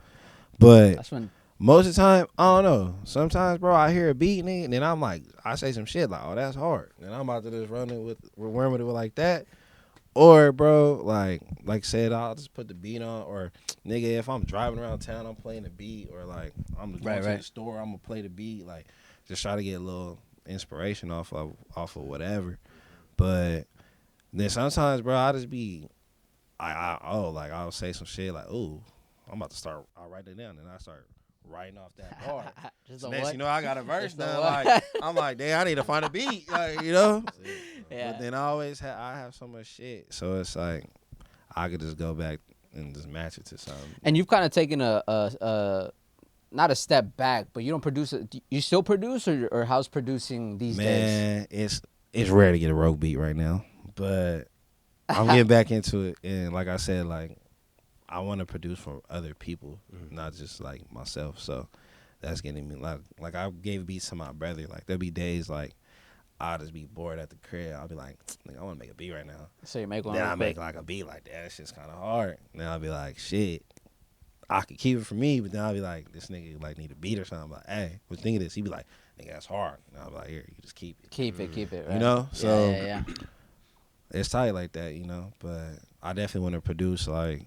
But That's when. most of the time, I don't know. Sometimes, bro, I hear a beat, nigga, and then I'm like, I say some shit like, oh, that's hard. And I'm about to just run with it like that. Or, bro, like I said, I'll just put the beat on. Or, nigga, if I'm driving around town, I'm playing the beat. Or, like, I'm going to the store, I'm going to play the beat. Like, just try to get a little inspiration off of whatever. But then sometimes, bro, I just be, I'll say some shit like, ooh, I'm about to start, I'll write it down. And I start writing off that bar. So next, you know, I got a verse now. Like, I'm like, damn, I need to find a beat. Like, you know? Yeah. But then I have so much shit. So it's like, I could just go back and just match it to something. And you've kind of taken a not a step back, but you don't produce it. You still produce, or how's producing these days? Man, it's rare to get a Roke beat right now. But I'm getting back into it. And like I said, like, I want to produce for other people, not just like myself. So that's getting me like I gave beats to my brother. Like there'll be days like I'll just be bored at the crib. I'll be like, I want to make a beat right now. So you make one. Then I make like a beat like that. That shit's kind of hard. Then I'll be like, shit, I could keep it for me. But then I'll be like, this nigga like need a beat or something. I'm like, hey, what's think of this? He be like, nigga, that's hard. And I'll be like, here, you just keep it. Keep it. Right? You know? So yeah. it's tight like that, you know. But I definitely want to produce like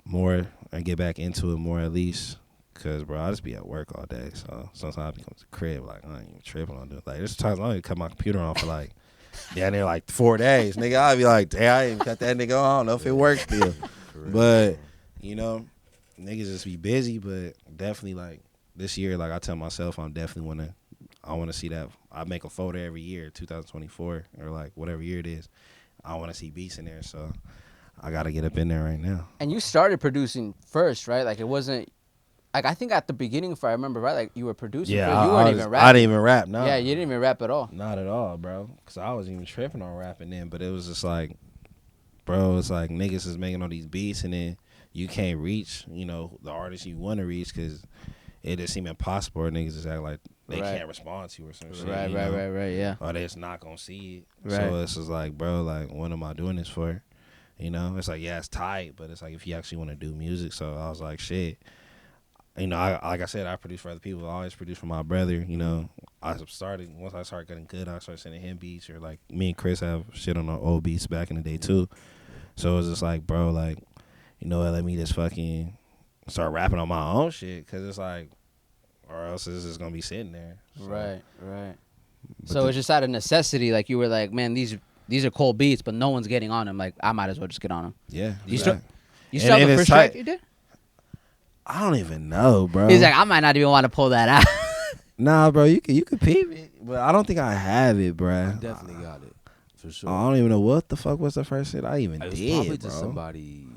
more and get back into it more at least. Cause bro, I just be at work all day, so sometimes I become to the crib like I ain't even tripping on it. Like there's times I don't even cut my computer on for like down there like 4 days, nigga. I'll be like, damn, I didn't cut that nigga on. I don't know if it works still, but you know, niggas just be busy. But definitely like this year, like I tell myself, I want to see that. I make a folder every year, 2024 or like whatever year it is. I want to see beats in there, so I got to get up in there right now. And you started producing first, right? Like it wasn't. Like I think at the beginning, if I remember right, like you were producing. Yeah, first. You weren't even rapping. I didn't even rap. No. Yeah, you didn't even rap at all. Not at all, bro. Cause I wasn't even tripping on rapping then. But it was just like, bro, it's like niggas is making all these beats and then you can't reach, you know, the artists you want to reach because it just seem impossible. Or niggas just act like they can't respond to you or some shit. Right, yeah. Or they just not gonna see it. Right. So it's just like, bro, like, what am I doing this for? You know, it's like, yeah, it's tight, but it's like if you actually want to do music. So I was like, shit. You know, like I said, I produce for other people. I always produce for my brother. You know, once I started getting good, I started sending him beats. Or like me and Chris have shit on our old beats back in the day too. So it was just like, bro, like, you know what? Let me just fucking start rapping on my own shit, cause it's like, or else it's just gonna be sitting there. So. Right. So it's just out of necessity. Like you were like, man, these are cold beats, but no one's getting on them. Like I might as well just get on them. Yeah. You still the first track you did? I don't even know, bro. He's like, I might not even want to pull that out. Nah, bro, you could peep it, but I don't think I have it, bro. Definitely got it for sure. I don't even know what the fuck was the first shit I even it was did, probably bro. to somebody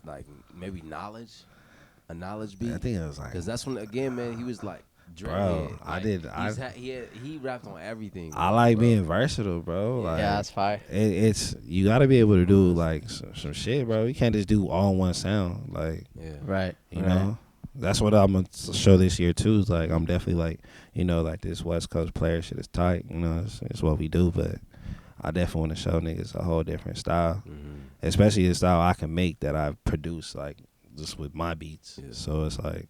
like maybe a knowledge beat. I think it was like, because that's when again, man, he was like, bro, like, he rapped on everything. I like being versatile, bro. Like, yeah, that's fire. It's you got to be able to do like some shit, bro. You can't just do all one sound, like, Right. You know. That's what I'm gonna show this year too. Is like I'm definitely like, you know, like this West Coast player shit is tight. You know, it's what we do, but I definitely want to show niggas a whole different style, especially the style I can make that I've produced like just with my beats. Yeah. So it's like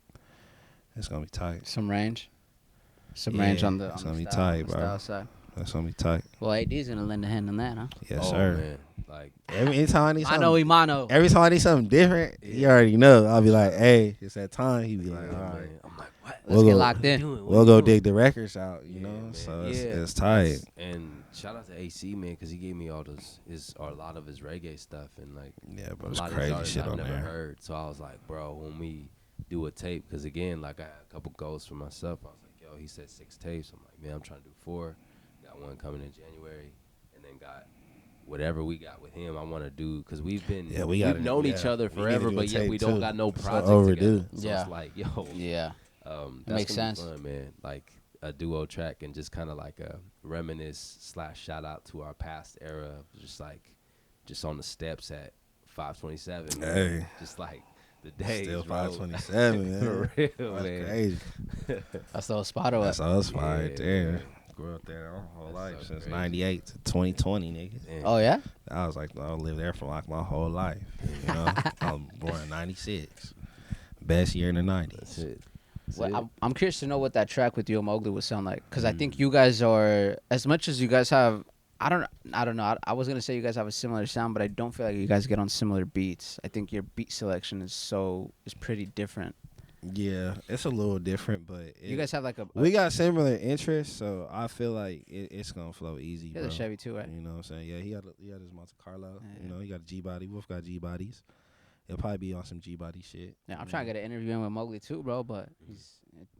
it's gonna be tight. Some range on the. It's gonna be tight, bro. Side. That's gonna be tight. Well, AD's gonna lend a hand on that, huh? Yes, sir. Man. Like every time I need something, Imano. Every time I need something different, you already know. I'll be like, hey, it's that time. He be like, all right. I'm like, what? Let's get locked in. We'll go dig the records out, you know. So it's tight. And shout out to AC, man, because he gave me all a lot of his reggae stuff and like Yeah, but a it's lot of his crazy artists shit I've on never there. heard. So I was like, bro, when we do a tape, because again, like I had a couple goals for myself. I was like, yo, he said 6 tapes. I'm like, man, I'm trying to do 4. Got one coming in January, and then got whatever we got with him. I want to do because we've known each other forever, but yet we don't got no project overdue. together. So it's like, yo, Yeah. that's Makes gonna be sense. fun, man. Like a duo track and just kind of like a reminisce / shout out to our past era, just on the steps at 527. Man. Hey. Just like the days. Still bro. 527, man. For real, That's man. crazy. That's the spot of That's it. us right Yeah, there. man. Grew up there my whole That's life so since crazy. 98 to 2020, nigga. Man. Oh yeah. I was like, I lived there for like my whole life. You know, I was born in '96, best year in the '90s. That's it. Well, I'm curious to know what that track with you and Mowgli would sound like, because I think you guys are, as much as you guys have, I don't know. I was gonna say you guys have a similar sound, but I don't feel like you guys get on similar beats. I think your beat selection is pretty different. Yeah, it's a little different, but You guys have like a we got similar interests, so I feel like it's gonna flow easy. you have bro. a Chevy too, right? You know what I'm saying? Yeah, he had his Monte Carlo. Yeah. You know, he got a G body. We both got G bodies. He'll probably be on some G body shit. Yeah, I'm trying to get an interview in with Mowgli too, bro, but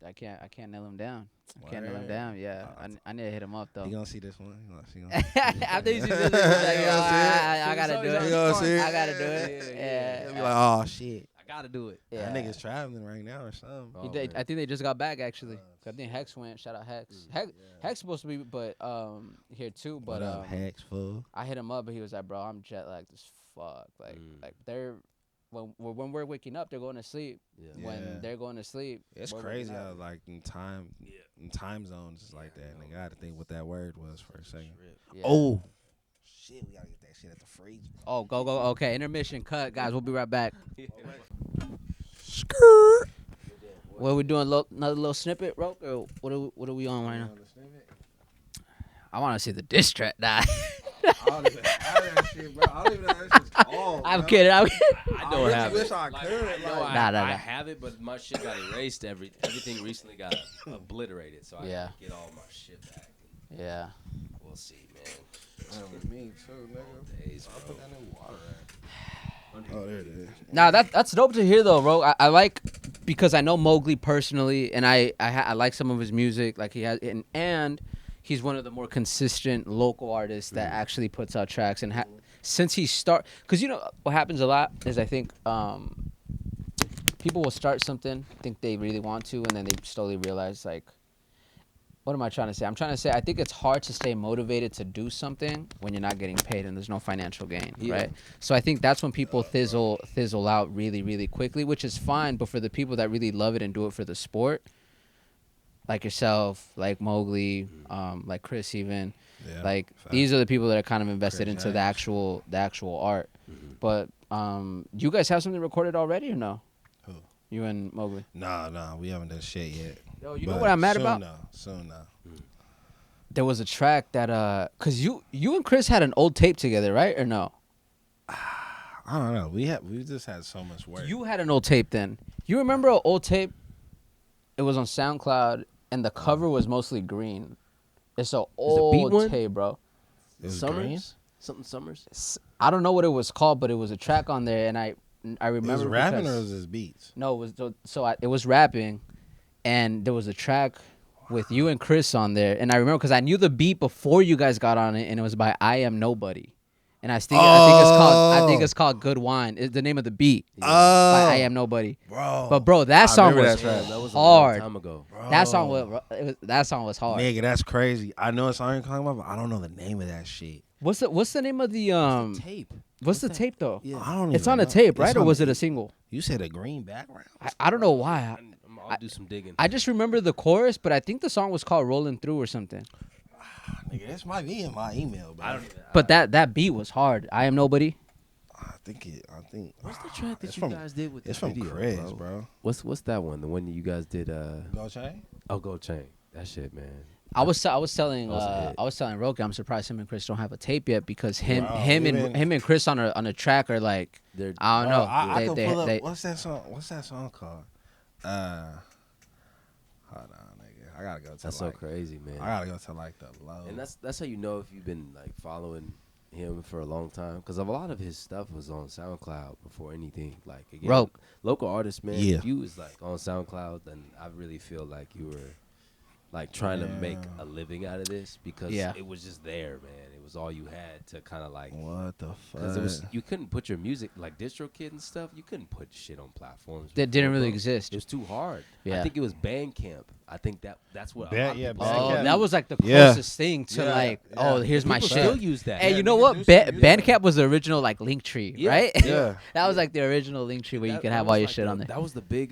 I can't nail him down. I can't nail him Word. down. Yeah, I need to hit him up though. You gonna see this one? You gonna see After you see this, You gonna see I gotta do You it. gonna see it? I gotta do it. He'll be Yeah. like, oh shit. I gotta do it. Yeah. That nigga's traveling right now or something. Oh, He did- man. I think they just got back actually. I think Hex went. Shout out Hex. Hex supposed to be, but here too. But What up, Hex, fool? I hit him up, but he was like, "Bro, I'm jet lagged as fuck. Like they're when we're waking up, they're going to sleep. Yeah. When Yeah. they're going to sleep, It's we're crazy waking how up. like in time zones it's like that. Nigga, I had to think what that word was for a second. Yeah. Oh shit, we gotta get that shit at the freezer. Oh, go. Okay, intermission cut, guys. We'll be right back. What are we doing? Another little snippet, Rok? Or what are we on right now? I want to see the diss track. Nah. I'm kidding. I don't have wish it. I Like, could. I know like- Nah. I have it, but my shit got erased. Everything recently got obliterated, so I Yeah. have to get all my shit back. Yeah. We'll see, man. Me too, nigga. Days, bro. that in water at? Oh, there it is. Nah, that's dope to hear though, Rok. I like, because I know Mowgli personally, and I like some of his music. Like he has, and he's one of the more consistent local artists that actually puts out tracks. And since he because you know what happens a lot is I think people will start something, think they really want to, and then they slowly realize like, what am I trying to say? I'm trying to say I think it's hard to stay motivated to do something when you're not getting paid and there's no financial gain, right? So I think that's when people thizzle out really, really quickly, which is fine. But for the people that really love it and do it for the sport, like yourself, like Mowgli, like Chris even, Yeah, like facts. these are the people that are kind of invested Chris into the actual art. But you guys have something recorded already or no? Who? You and Mowgli. Nah, we haven't done shit yet. Yo, you know But what I'm mad soon about? Now, soon now. There was a track that cause you and Chris had an old tape together, right? Or no? I don't know. We just had so much work. You had an old tape then. You remember an old tape? It was on SoundCloud and the cover was mostly green. It's an beat old one? tape, bro. It was Summers? green? Something Summers? I don't know what it was called, but it was a track on there, and I remember. It was rapping or because- was it beats? No, it was it was rapping, and there was a track with you and Chris on there, and I remember because I knew the beat before you guys got on it, and it was by I Am Nobody, and I think it's called Good Wine. Is the name of the beat by I Am Nobody. Bro. But bro, that song remember was that track. That was a long hard. time ago. That song was hard. Nigga, that's crazy. I know what song you're talking about, but I don't know the name of that shit. What's the name of the Tape. What's the tape though? Yeah. I don't It's even on a know. tape, It's right? Or on was the- it a single? You said a green background? I don't know why. I'll do some digging. I just remember the chorus, but I think the song was called "Rolling Through" or something. Nigga, this might be in my email, bro. I don't even. But that beat was hard. I Am Nobody. I think. What's the track that It's you from- guys did with It's the from video, Chris, bro. What's that one? The one that you guys did? Go chain? Oh, Gold Chain. That shit, man. I was telling That was a hit. I was telling Rok, I'm surprised him and Chris don't have a tape yet because him Bro, him even- and Chris on a track are like They're I don't know. I can pull up. they- What's that song? What's that song called? Hold on, nigga. I gotta go to That's so crazy, man. I gotta go to like the low. And that's how you know if you've been like following him for a long time, because a lot of his stuff was on SoundCloud before anything. Like again, Roke. local artists, man. Yeah. If you was like on SoundCloud, then I really feel like you were like trying to make a living out of this, because it was just there, man. It was all you had to kind of like. What the fuck? Because it was, you couldn't put your music like DistroKid and stuff. You couldn't put shit on platforms That didn't really exist. It was too hard. Yeah. I think it was Bandcamp. I think that's what. Band- a lot of yeah, people Bandcamp. say. Oh, that was like the Yeah. closest thing to like, oh, here's my People shit. still use that. Hey, Yeah, you know niggas what? do still use that. Bandcamp was the original like link tree, Yeah. right? Yeah. That was like the original link tree where you That- could that have was all your like shit on there. That was the big.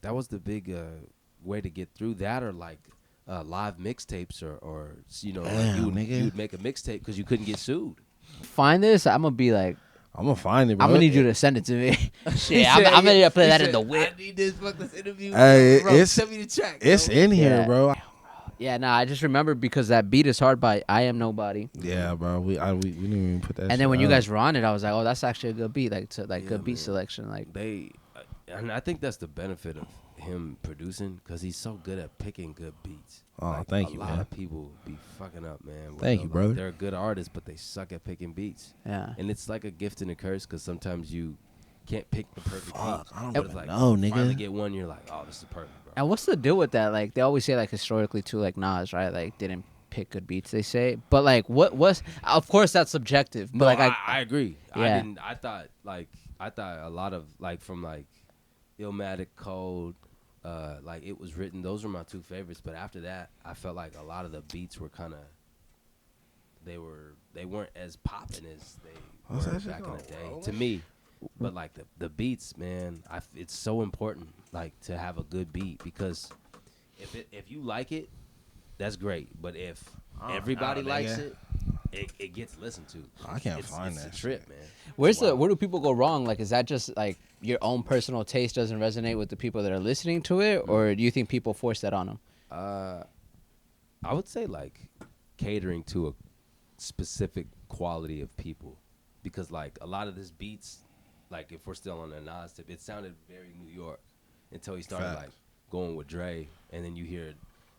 That was the big way to get through that, or like live mixtapes, or you know, Damn, like nigga. you would make a mixtape because you couldn't get sued. Find this. I'm gonna be like, I'm gonna find it, bro. I'm gonna need you to send it to me. Shit, I'm gonna play that in the whip. I need this fucking interview. Hey, Bro, it's- send me the track. It's bro. in here, Yeah. bro. Yeah, nah, I just remember because that beat is hard by I Am Nobody. Yeah, bro. We didn't even put that. And then shit when you up. guys were on it, I was like, oh, that's actually a good beat, like Yeah, good beat man. selection, like. And I think that's the benefit of him producing, because he's so good at picking good beats. Oh, Like, thank you, A lot man. of people be fucking up, man. Thank you, brother. They're good artists, but they suck at picking beats. Yeah. And it's like a gift and a curse, because sometimes you can't pick the perfect Fuck, beat. I don't But even it's like, know, you finally nigga. get one, you're like, oh, this is perfect, bro. And what's the deal with that? Like they always say, like historically too, like Nas, right? Like didn't pick good beats. They say, but like what was? Of course, that's subjective. But No, like I agree. Yeah. I thought a lot of like from like Illmatic Code, like it was written. Those were my two favorites. But after that, I felt like a lot of the beats were kind of they weren't as popping as they What's were that shit back in called? the day to me. But like the beats, man, it's so important like to have a good beat, because if you like it, that's great. But if everybody nah, likes nigga. it gets listened to. I can't It's find a that trip, shit. man. where do people go wrong? Like is that just like your own personal taste doesn't resonate with the people that are listening to it, or do you think people force that on them? I would say like catering to a specific quality of people, because like a lot of this beats, like if we're still on the Nas tip, it sounded very New York until he started Facts. like going with Dre, and then you hear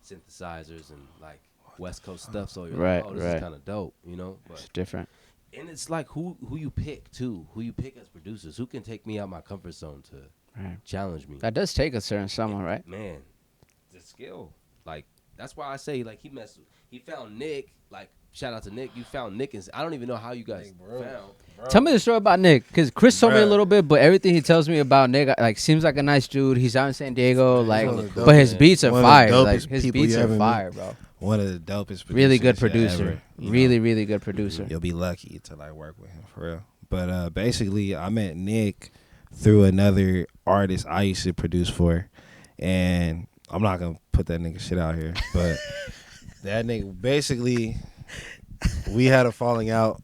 synthesizers and like West Coast stuff. So you're Right, like, oh, this right. is kind of dope, you know. But It's different. and it's like who you pick too, who you pick as producers, who can take me out my comfort zone to Right. challenge me. That does take a certain someone, right? Man, the skill. Like that's why I say like he found Nick. Like shout out to Nick. You found Nick, and I don't even know how you guys found. Tell me the story about Nick, because Chris told me a Bruh. little bit, but everything he tells me about Nick, like, seems like a nice dude. He's out in San Diego, like, one of the but his dopest- beats are one of the fire. dopest Like, his people beats you are ever fire, meet. bro. One of the dopest. Really good producers producer. ever, you know. Really good producer. You'll be lucky to like work with him for real. But basically, I met Nick through another artist I used to produce for, and I'm not gonna put that nigga shit out here, but that nigga basically, we had a falling out,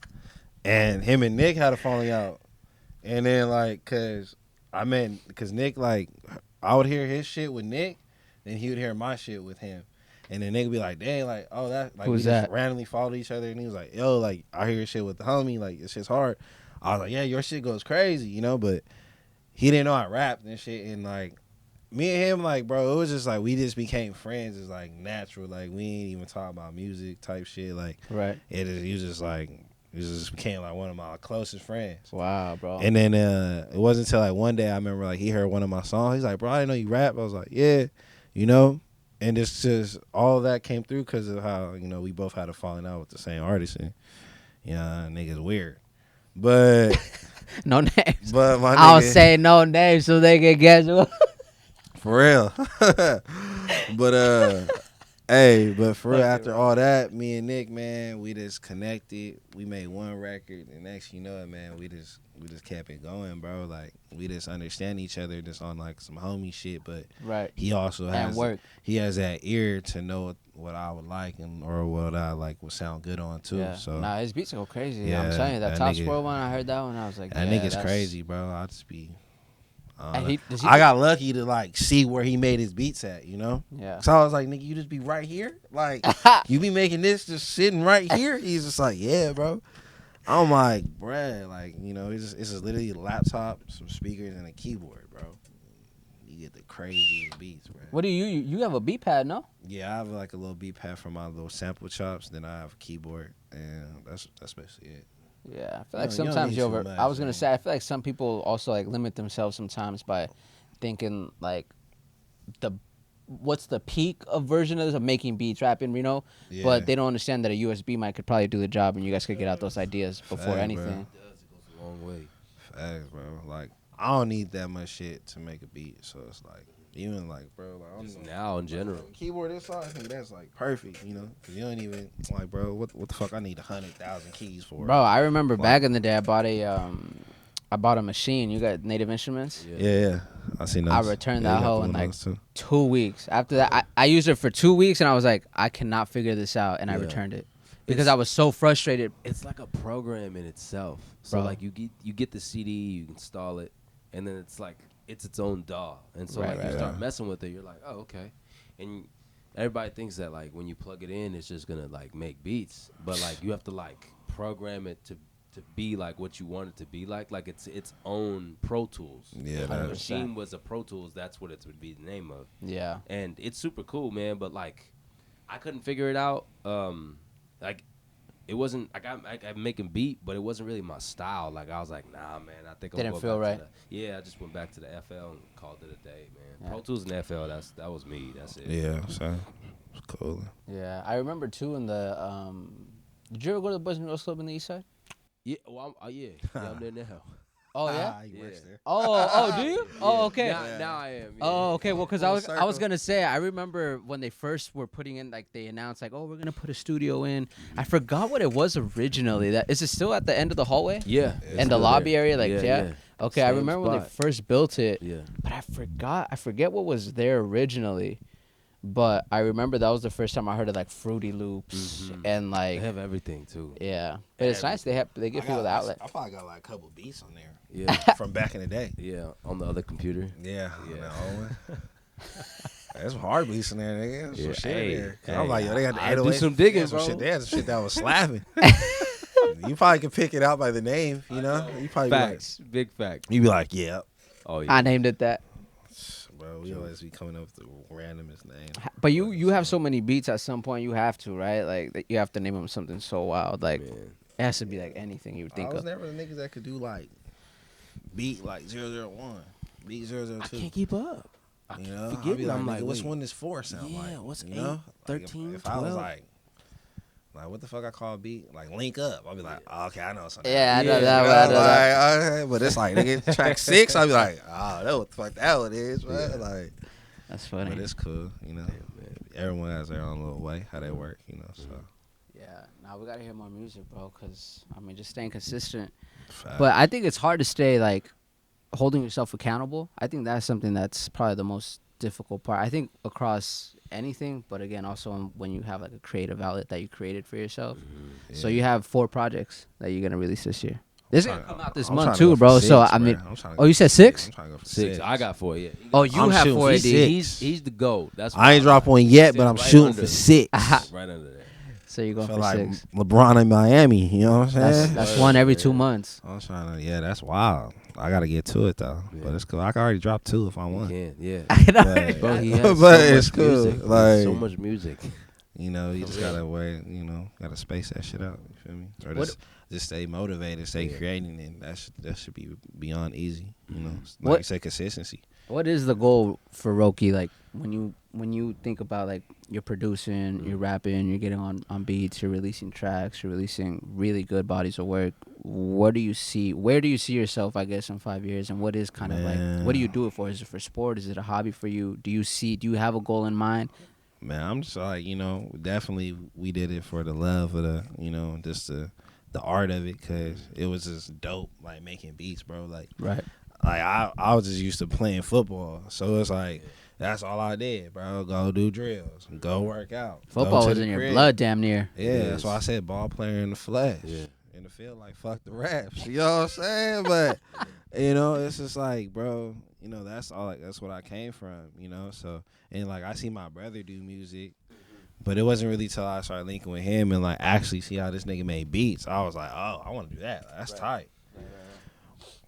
and him and Nick had a falling out, and then like, cause Nick, like, I would hear his shit with Nick, then he would hear my shit with him. And then nigga be like, dang, like, oh, that, like, Who's we just that? randomly followed each other. And he was like, yo, like, I hear your shit with the homie. Like, this shit's hard. I was like, yeah, your shit goes crazy, you know? But he didn't know I rapped and shit. And, like, me and him, like, bro, it was just, like, we just became friends. It's, like, natural. Like, we ain't even talk about music type shit. Like, Right. he was just, like, he just became, like, one of my closest friends. Wow, bro. And then it wasn't until, like, one day I remember, like, he heard one of my songs. He's like, bro, I didn't know you rap. I was like, yeah, you know? And it's just all of that came through because of how, you know, we both had a falling out with the same artist. And, you know, niggas weird. But, No names. but my I'll nigga, say no names so they can guess who. for real. But, hey, but for real, after all that, me and Nick, man, we just connected. We made one record. And next you know it, man, we just kept it going, bro. Like, we just understand each other just on, like, some homie shit. But Right. he also And has work. he has that ear to know what I would like or what I like would sound good on too. Yeah. So Nah, his beats go crazy. Yeah, I'm telling you, that that Top nigga- Squirrel one, I heard that one, I was like, that yeah, nigga's that's crazy, bro. I just be. I don't And know. does he I got lucky to like see where he made his beats at, you know. Yeah. So I was like, nigga, you just be right here, like you be making this just sitting right here. He's just like, yeah, bro. I'm like, bruh, like, you know, it's just literally a laptop, some speakers, and a keyboard, bro. you get the craziest beats, bro. What do you have a beat pad? No. Yeah, I have like a little beat pad for my little sample chops. Then I have a keyboard, and that's basically it. Yeah, I feel You like don't sometimes need you too over. much, I was gonna man. say I feel like some people also like limit themselves sometimes by thinking like the what's the peak of version of this of making beats, rapping, you know. Yeah. But they don't understand that a USB mic could probably do the job, and you guys could get out those ideas before Fact, anything. It does. It goes a long way. Facts, bro. Like I don't need that much shit to make a beat, so it's like even like, bro, like I don't Just even- now in general. keyboard this song, I think that's like perfect, you know, because you don't even like, bro, what the fuck I need 100,000 keys for, Bro, I remember Like- back in the day, I bought a machine. You got Native Instruments. Yeah, I seen those. I returned Yeah, that you got hoe the in one of like those too. 2 weeks. After that, I used it for 2 weeks, and I was like, I cannot figure this out, and I Yeah. returned it because I was so frustrated. It's like a program in itself. So Bro. like you get the CD, you install it, and then it's like it's its own DAW. And so Right, like right, you start right. messing with it, you're like, oh okay. And everybody thinks that like when you plug it in, it's just gonna like make beats, but like you have to like program it to be like what you want it to be like it's its own Pro Tools. Yeah, If the 100%. machine was a Pro Tools, that's what it would be the name of. Yeah, And it's super cool, man. But like, I couldn't figure it out. Like, it wasn't. I'm making beat, but it wasn't really my style. Like, I was like, nah, man. I think I'm Didn't going feel back right. Yeah, I just went back to the FL and called it a day, man. Yeah. Pro Tools and FL. That was me. That's it. Yeah, so it's cool. yeah. I remember too in the. Did you ever go to the Boys and Girls Club in the East Side? Yeah. Well, yeah. I'm there now. Oh yeah. he Yeah. works there. Oh, do you? Yeah. Oh, okay. Now I am. Yeah. Oh, okay. Well, because I Full was circle. gonna say I remember when they first were putting in like they announced like, oh, we're gonna put a studio in. I forgot what it was originally. That is it still at the end of the hallway Yeah. It's and the still lobby there. area? Like yeah. Okay, I Same remember when they spot. first built it, Yeah. but I forget what was there originally. But I remember that was the first time I heard of like Fruity Loops Mhm. and They like have everything too. yeah. But it's nice they give people the outlet. I probably got like a couple beats on there Yeah. from back in the day. Yeah. On the other computer. Yeah, Yeah. on that old one. There's some hard beats in there, nigga. There's some Yeah, shit hey, in there. 'Cause hey, I'm like, yo, they got the I do 808s. some digging, They had some bro. shit. They had some shit that was slapping. You probably can pick it out by the name, you know? You probably Facts. Big fact. be like, yeah. Oh yeah. I named it that. Bro, we always be coming up with the randomest name. But you have so many beats at some point you have to, right? Like you have to name them something so wild. Like Man. it has to be like anything you would I think was of. never the niggas that could do like beat like 001, beat 002. I can't keep up. I You keep know, I'll forgetting. be like, I'm nigga, like, what's wait. one this 4 sound Yeah, like? what's you 8, know? Like, 13, if I was 12? like what the fuck I call a beat? Like link up. I'll be like, oh, okay, I know something. Yeah, I know Yeah, that. You one, I know know, that. like, okay, but it's like nigga track 6. I'll be like, oh, I know what the fuck that one is, man. Like, That's funny. but it's cool, you know. Everyone has their own little way how they work, you know. So, Yeah. Now we gotta hear more music, bro. Cause I mean, just staying consistent. fact. But I think it's hard to stay like holding yourself accountable. I think that's something that's probably the most difficult part. I think across anything, but again, also when you have like a creative outlet that you created for yourself. So Yeah. you have 4 projects that you're gonna release this year. This is gonna trying- come out this I'm month trying to go too, for bro. So 6, I mean, bro. I'm trying to oh, go you for said 6? I'm trying to go for 6. I got 4. Yeah. Oh, you I'm have shooting 4 for AD. 6. He's the GOAT. That's I ain't dropped one yet, but I'm shooting under. for 6. Right under there. So you're going Feel for like 6. LeBron in Miami, you know what I'm saying? That's one every 2 Yeah. months. I'm trying to, yeah, that's wild. I gotta get to it though, but it's cool. I can already drop 2 if I You want. can, yeah. But, Bro, he but has so it's much cool. music. He has Like, so much music. you know, you For just real. gotta wait. You know, gotta space that shit out. You feel me? Or What- just stay motivated, stay Yeah. creating, and that should be beyond easy. You know, like What- you say, consistency. What is the goal for Roki? Like when you think about like you're producing, you're rapping, you're getting on beats, you're releasing tracks, you're releasing really good bodies of work. What do you see? Where do you see yourself? I guess in 5 years, and what is kind of like what do you do it for? Is it for sport? Is it a hobby for you? Do you have a goal in mind? Man, I'm just like, you know, definitely we did it for the love of the, you know, just the art of it, cause it was just dope, like making beats, bro. Like Right. I was just used to playing football, so it's like that's all I did, bro. Go do drills, go work out. go Football to was the in your crib. blood, damn near. Yeah, It that's why I is. said ball player in the flesh. Yeah. In the field, like fuck the raps. You know what I'm saying? But you know, it's just like, bro, you know, that's all. Like, that's what I came from. You know, so and like I see my brother do music. But it wasn't really till I started linking with him and like actually see how this nigga made beats. I was like, oh, I want to do that. That's tight.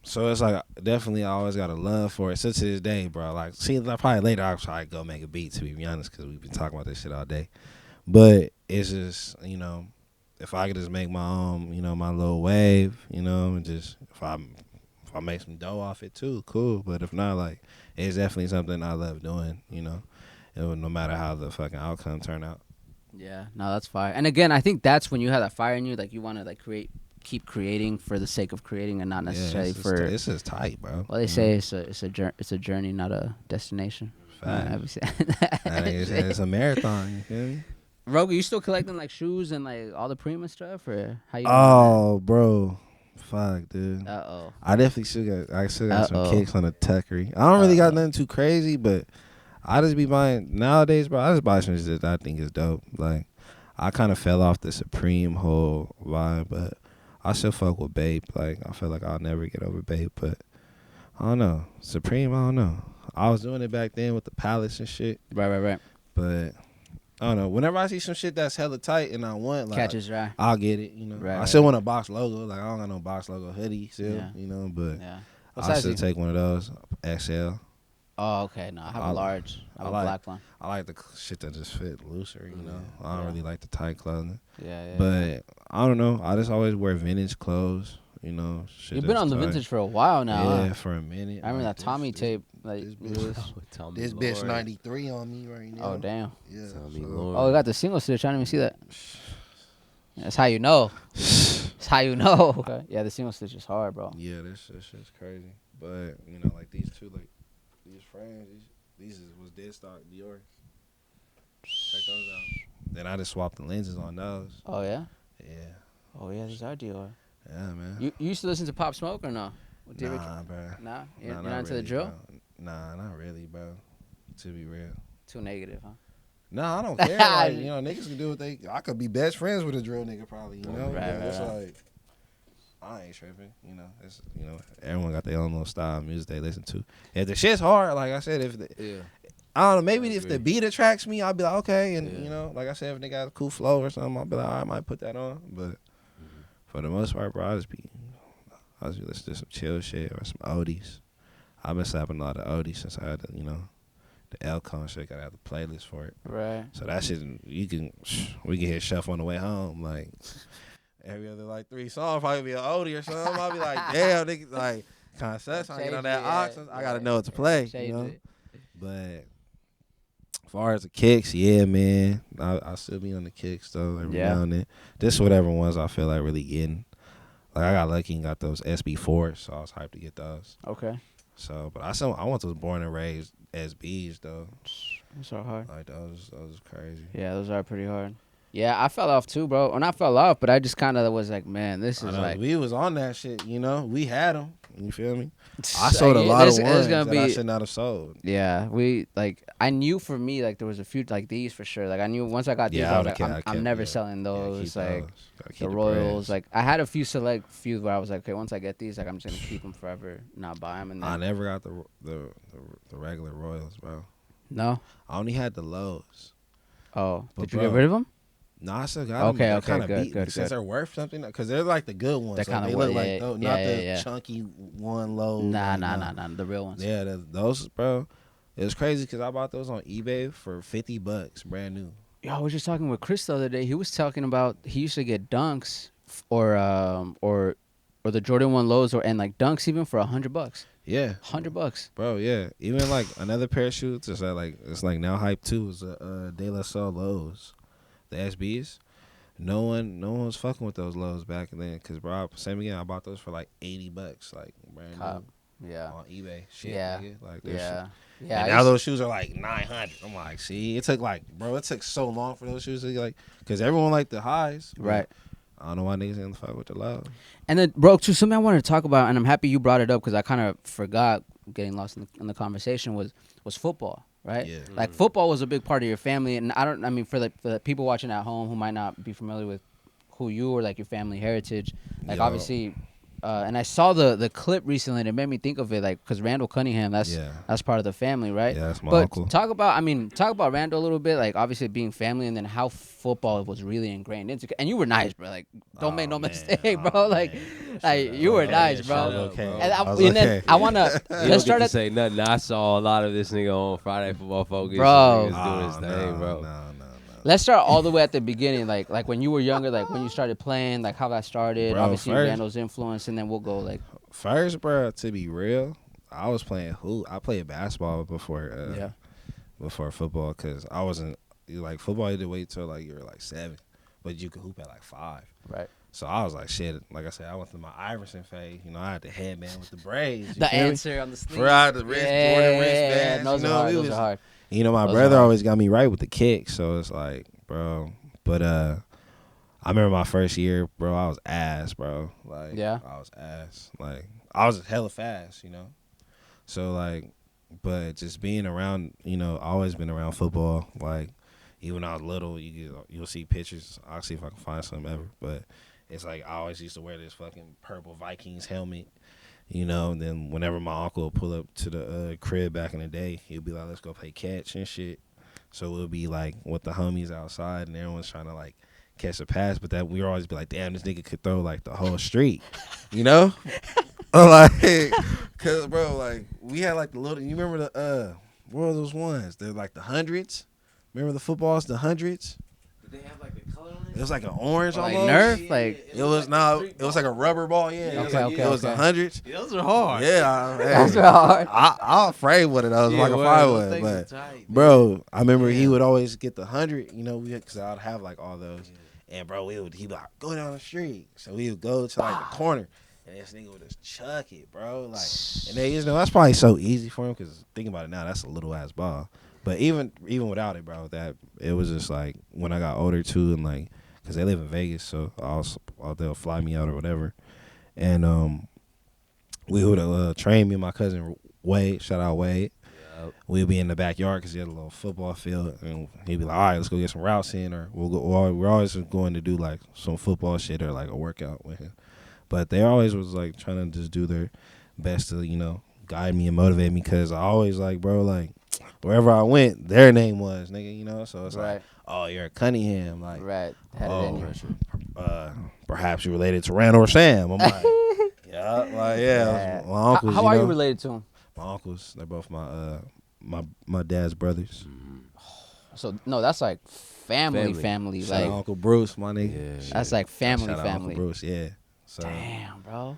So it's like definitely I always got a love for it. So to this day, bro. Like, see, like, probably later I'll try to go make a beat, to be honest, because we've been talking about this shit all day. But it's just, if I could just make my own, my little wave, and just if I make some dough off it too, cool. But if not, like, it's definitely something I love doing, no matter how the fucking outcome turn out. Yeah, no, that's fire. And again, I think that's when you have that fire in you, like you want to like keep creating for the sake of creating, and not necessarily it's just tight, bro. Well, they say it's a journey, not a destination. It's a marathon. You feel me? Rogue, you still collecting like shoes and like all the premium stuff, or how you? Doing Oh, bro, fuck, dude. Uh-oh. I definitely still got some kicks on the tuckery. I don't really got nothing too crazy, but I just be buying nowadays, bro. I just buy some shit that I think is dope. Like, I kind of fell off the Supreme whole vibe, but I still fuck with Bape. Like, I feel like I'll never get over Bape, but I don't know. Supreme, I don't know. I was doing it back then with the Palace and shit. Right. But I don't know. Whenever I see some shit that's hella tight and I want, like, catches right, I'll get it. Right, I still want a box logo. Like, I don't got no box logo hoodie still. Yeah. But What I size still you? take one of those XL. Oh, okay. No, I have a large. I have a black one. I like the shit that just fit looser. I don't really like the tight clothing. Yeah. But I don't know. I just always wear vintage clothes. Shit. You've been on the tight. vintage for a while now. Yeah, Huh? for a minute. I remember Like, that Tommy tape. Like this bitch 93 on me right now. Oh damn. Yeah. Oh, we got the single stitch. I didn't even see that. That's how you know. That's how you know. Okay. Yeah, the single stitch is hard, bro. Yeah, this shit's crazy. But like these two, like these frames, these was dead stock Dior. Check those out. Then I just swapped the lenses on those. Oh yeah. Yeah. Oh yeah, these are Dior. Yeah, man. You used to listen to Pop Smoke or no? Nah, bro. Nah, you're Nah, not into the drill. Bro. Nah, not really, bro. To be real. Too negative, huh? Nah, I don't care. Like, niggas can do what they. I could be best friends with a drill nigga, probably. Right. It's like, I ain't tripping. It's everyone got their own little style of music they listen to. If the shit's hard, like I said, I don't know, maybe if the beat attracts me, I'll be like, okay, and like I said, if they got a cool flow or something, I'll be like, I might put that on. But for the most part, bro, I just be listening to some chill shit or some oldies. I've been slapping a lot of oldies since I had the Elcon shit. Gotta have the playlist for it. Right. So that shit, we can hit shuffle on the way home. Like every other like 3 songs, probably be an oldie or something. I'll be like, damn, nigga, like kind of sucks. I get on that ox. I gotta know what to play. But as far as the kicks, yeah, man, I still be on the kicks though every now and then. Just whatever ones I feel like really getting. Like I got lucky and got those SB4s, so I was hyped to get those. Okay. So, but I want those born and raised SBs though. Those are hard. Like those crazy. Yeah, those are pretty hard. Yeah, I fell off too, bro. Or not fell off, but I just kind of was like, man, this is like we was on that shit. We had them. You feel me? I sold a lot of ones that I should not have sold. Yeah, I knew for me like there was a few like these for sure. Like I knew once I got these, I was like, I'm never selling those. Like the Royals. Like I had a few where I was like, okay, once I get these, like I'm just gonna keep them forever, not buy them. And then I never got the regular Royals, bro. No, I only had the lows. Oh, did you get rid of them? No, I still got them. Okay, good. Since they're worth something, because they're like the good ones. They're they look like those, not the chunky one low. Nah, the real ones. Yeah, those, bro. It was crazy because I bought those on eBay for $50, brand new. Yo, I was just talking with Chris the other day. He was talking about he used to get dunks or the Jordan 1 lows and like dunks even for $100. Yeah, $100, bro. Yeah, even like another pair of shoes. It's like now hype too. Is De La Soul lows. The SBs, no one was fucking with those lows back then. Cause bro, same again, I bought those for like $80, like brand new. Yeah. On eBay. Shit, Yeah. nigga. Like Yeah. Shit. Yeah. And now those shoes are like 900. I'm like, see, it took so long for those shoes to like, cause everyone liked the highs. Right. I don't know why niggas didn't fuck with the lows. And then, bro, too, something I wanted to talk about, and I'm happy you brought it up because I kind of forgot getting lost in the conversation was football. Right? Yeah. Like football was a big part of your family, and for the people watching at home who might not be familiar with who you or like your family heritage, like obviously and I saw the clip recently, and it made me think of it, like, because Randal Cunningham, that's Yeah. that's part of the family, right? Yeah, that's my but uncle. talk about Randall a little bit, like, obviously being family, and then how football was really ingrained into. And you were nice, bro. Like, don't make no mistake, bro. Like, you were nice, bro. shut up, bro. And, I was and then okay. I wanna You let's don't start get to at say nothing. I saw a lot of this nigga on Friday Football Focus. Bro. This nigga's doing his thing, bro. No. let's start all the way at the beginning, like when you were younger, like when you started playing, like how that started. Bro, Obviously first- Randall's influence, and then we'll go like First, bro, to be real, I was playing hoop. I played basketball before football because I wasn't like football. You had to wait till like you were like 7, but you could hoop at like 5. right. So I was like, shit. Like I said, I went through my Iverson phase. You know, I had the headband with the braids. You The feel me? answer on the sleeve. Bro, I had the wrist, Jordan wristbands. Those you are know, hard. we Those was- are hard. You know, my Those brother are hard. always got me right with the kicks, so it's like, bro. But I remember my first year, bro. I was ass, bro. Like, Yeah. I was ass. Like, I was hella fast, you know. So like, but just being around, you know, I always been around football. Like, even when I was little, you'll see pictures. I'll see if I can find some ever. But it's like I always used to wear this fucking purple Vikings helmet. You know, and then whenever my uncle would pull up to the crib back in the day, he'd be like, let's go play catch and shit. So it would be like with the homies outside and everyone's trying to like catch a pass, but that we would always be like, damn, this nigga could throw like the whole street, you know? Like, cause bro, like we had like the little, you remember the, what were those ones? They're like the hundreds. Remember the footballs, the hundreds? Did they have like a color on It was like an orange Like almost. Nerf, like It was it was like a rubber ball. Yeah, it was, Okay, like, okay, it was the okay. hundreds. Those are hard. Yeah, that's hard. I'll afraid one of those like a firewood, but bro, I remember he would always get the 100. You know, because I'd have like all those, and bro, he'd be like, go down the street, so we would go to like the corner, and this nigga would just chuck it, bro, like, and then you know that's probably so easy for him because thinking about it now, that's a little ass ball, but even without it, bro, that it was just like when I got older too, and like, cause they live in Vegas, so they'll fly me out or whatever, and we would train me and my cousin Wade. Shout out Wade. Yep. We'd be in the backyard because he had a little football field, and he'd be like, "All right, let's go get some routes in," or we'll go. Or we're always going to do like some football shit or like a workout with him. But they always was like trying to just do their best to guide me and motivate me because I always like, bro, like wherever I went, their name was nigga, you know. So it's Right. like, oh, you're a Cunningham, like, Right. Had it in you. perhaps you're related to Randall or Sam. I'm like, yeah, like yeah, my uncles. How are you know? related to him? My uncles, they're both my dad's brothers. So no, that's like family. Shout out Like Uncle Bruce, my nigga. Yeah. that's like family. Shout out Uncle Bruce, yeah. So, Damn, bro.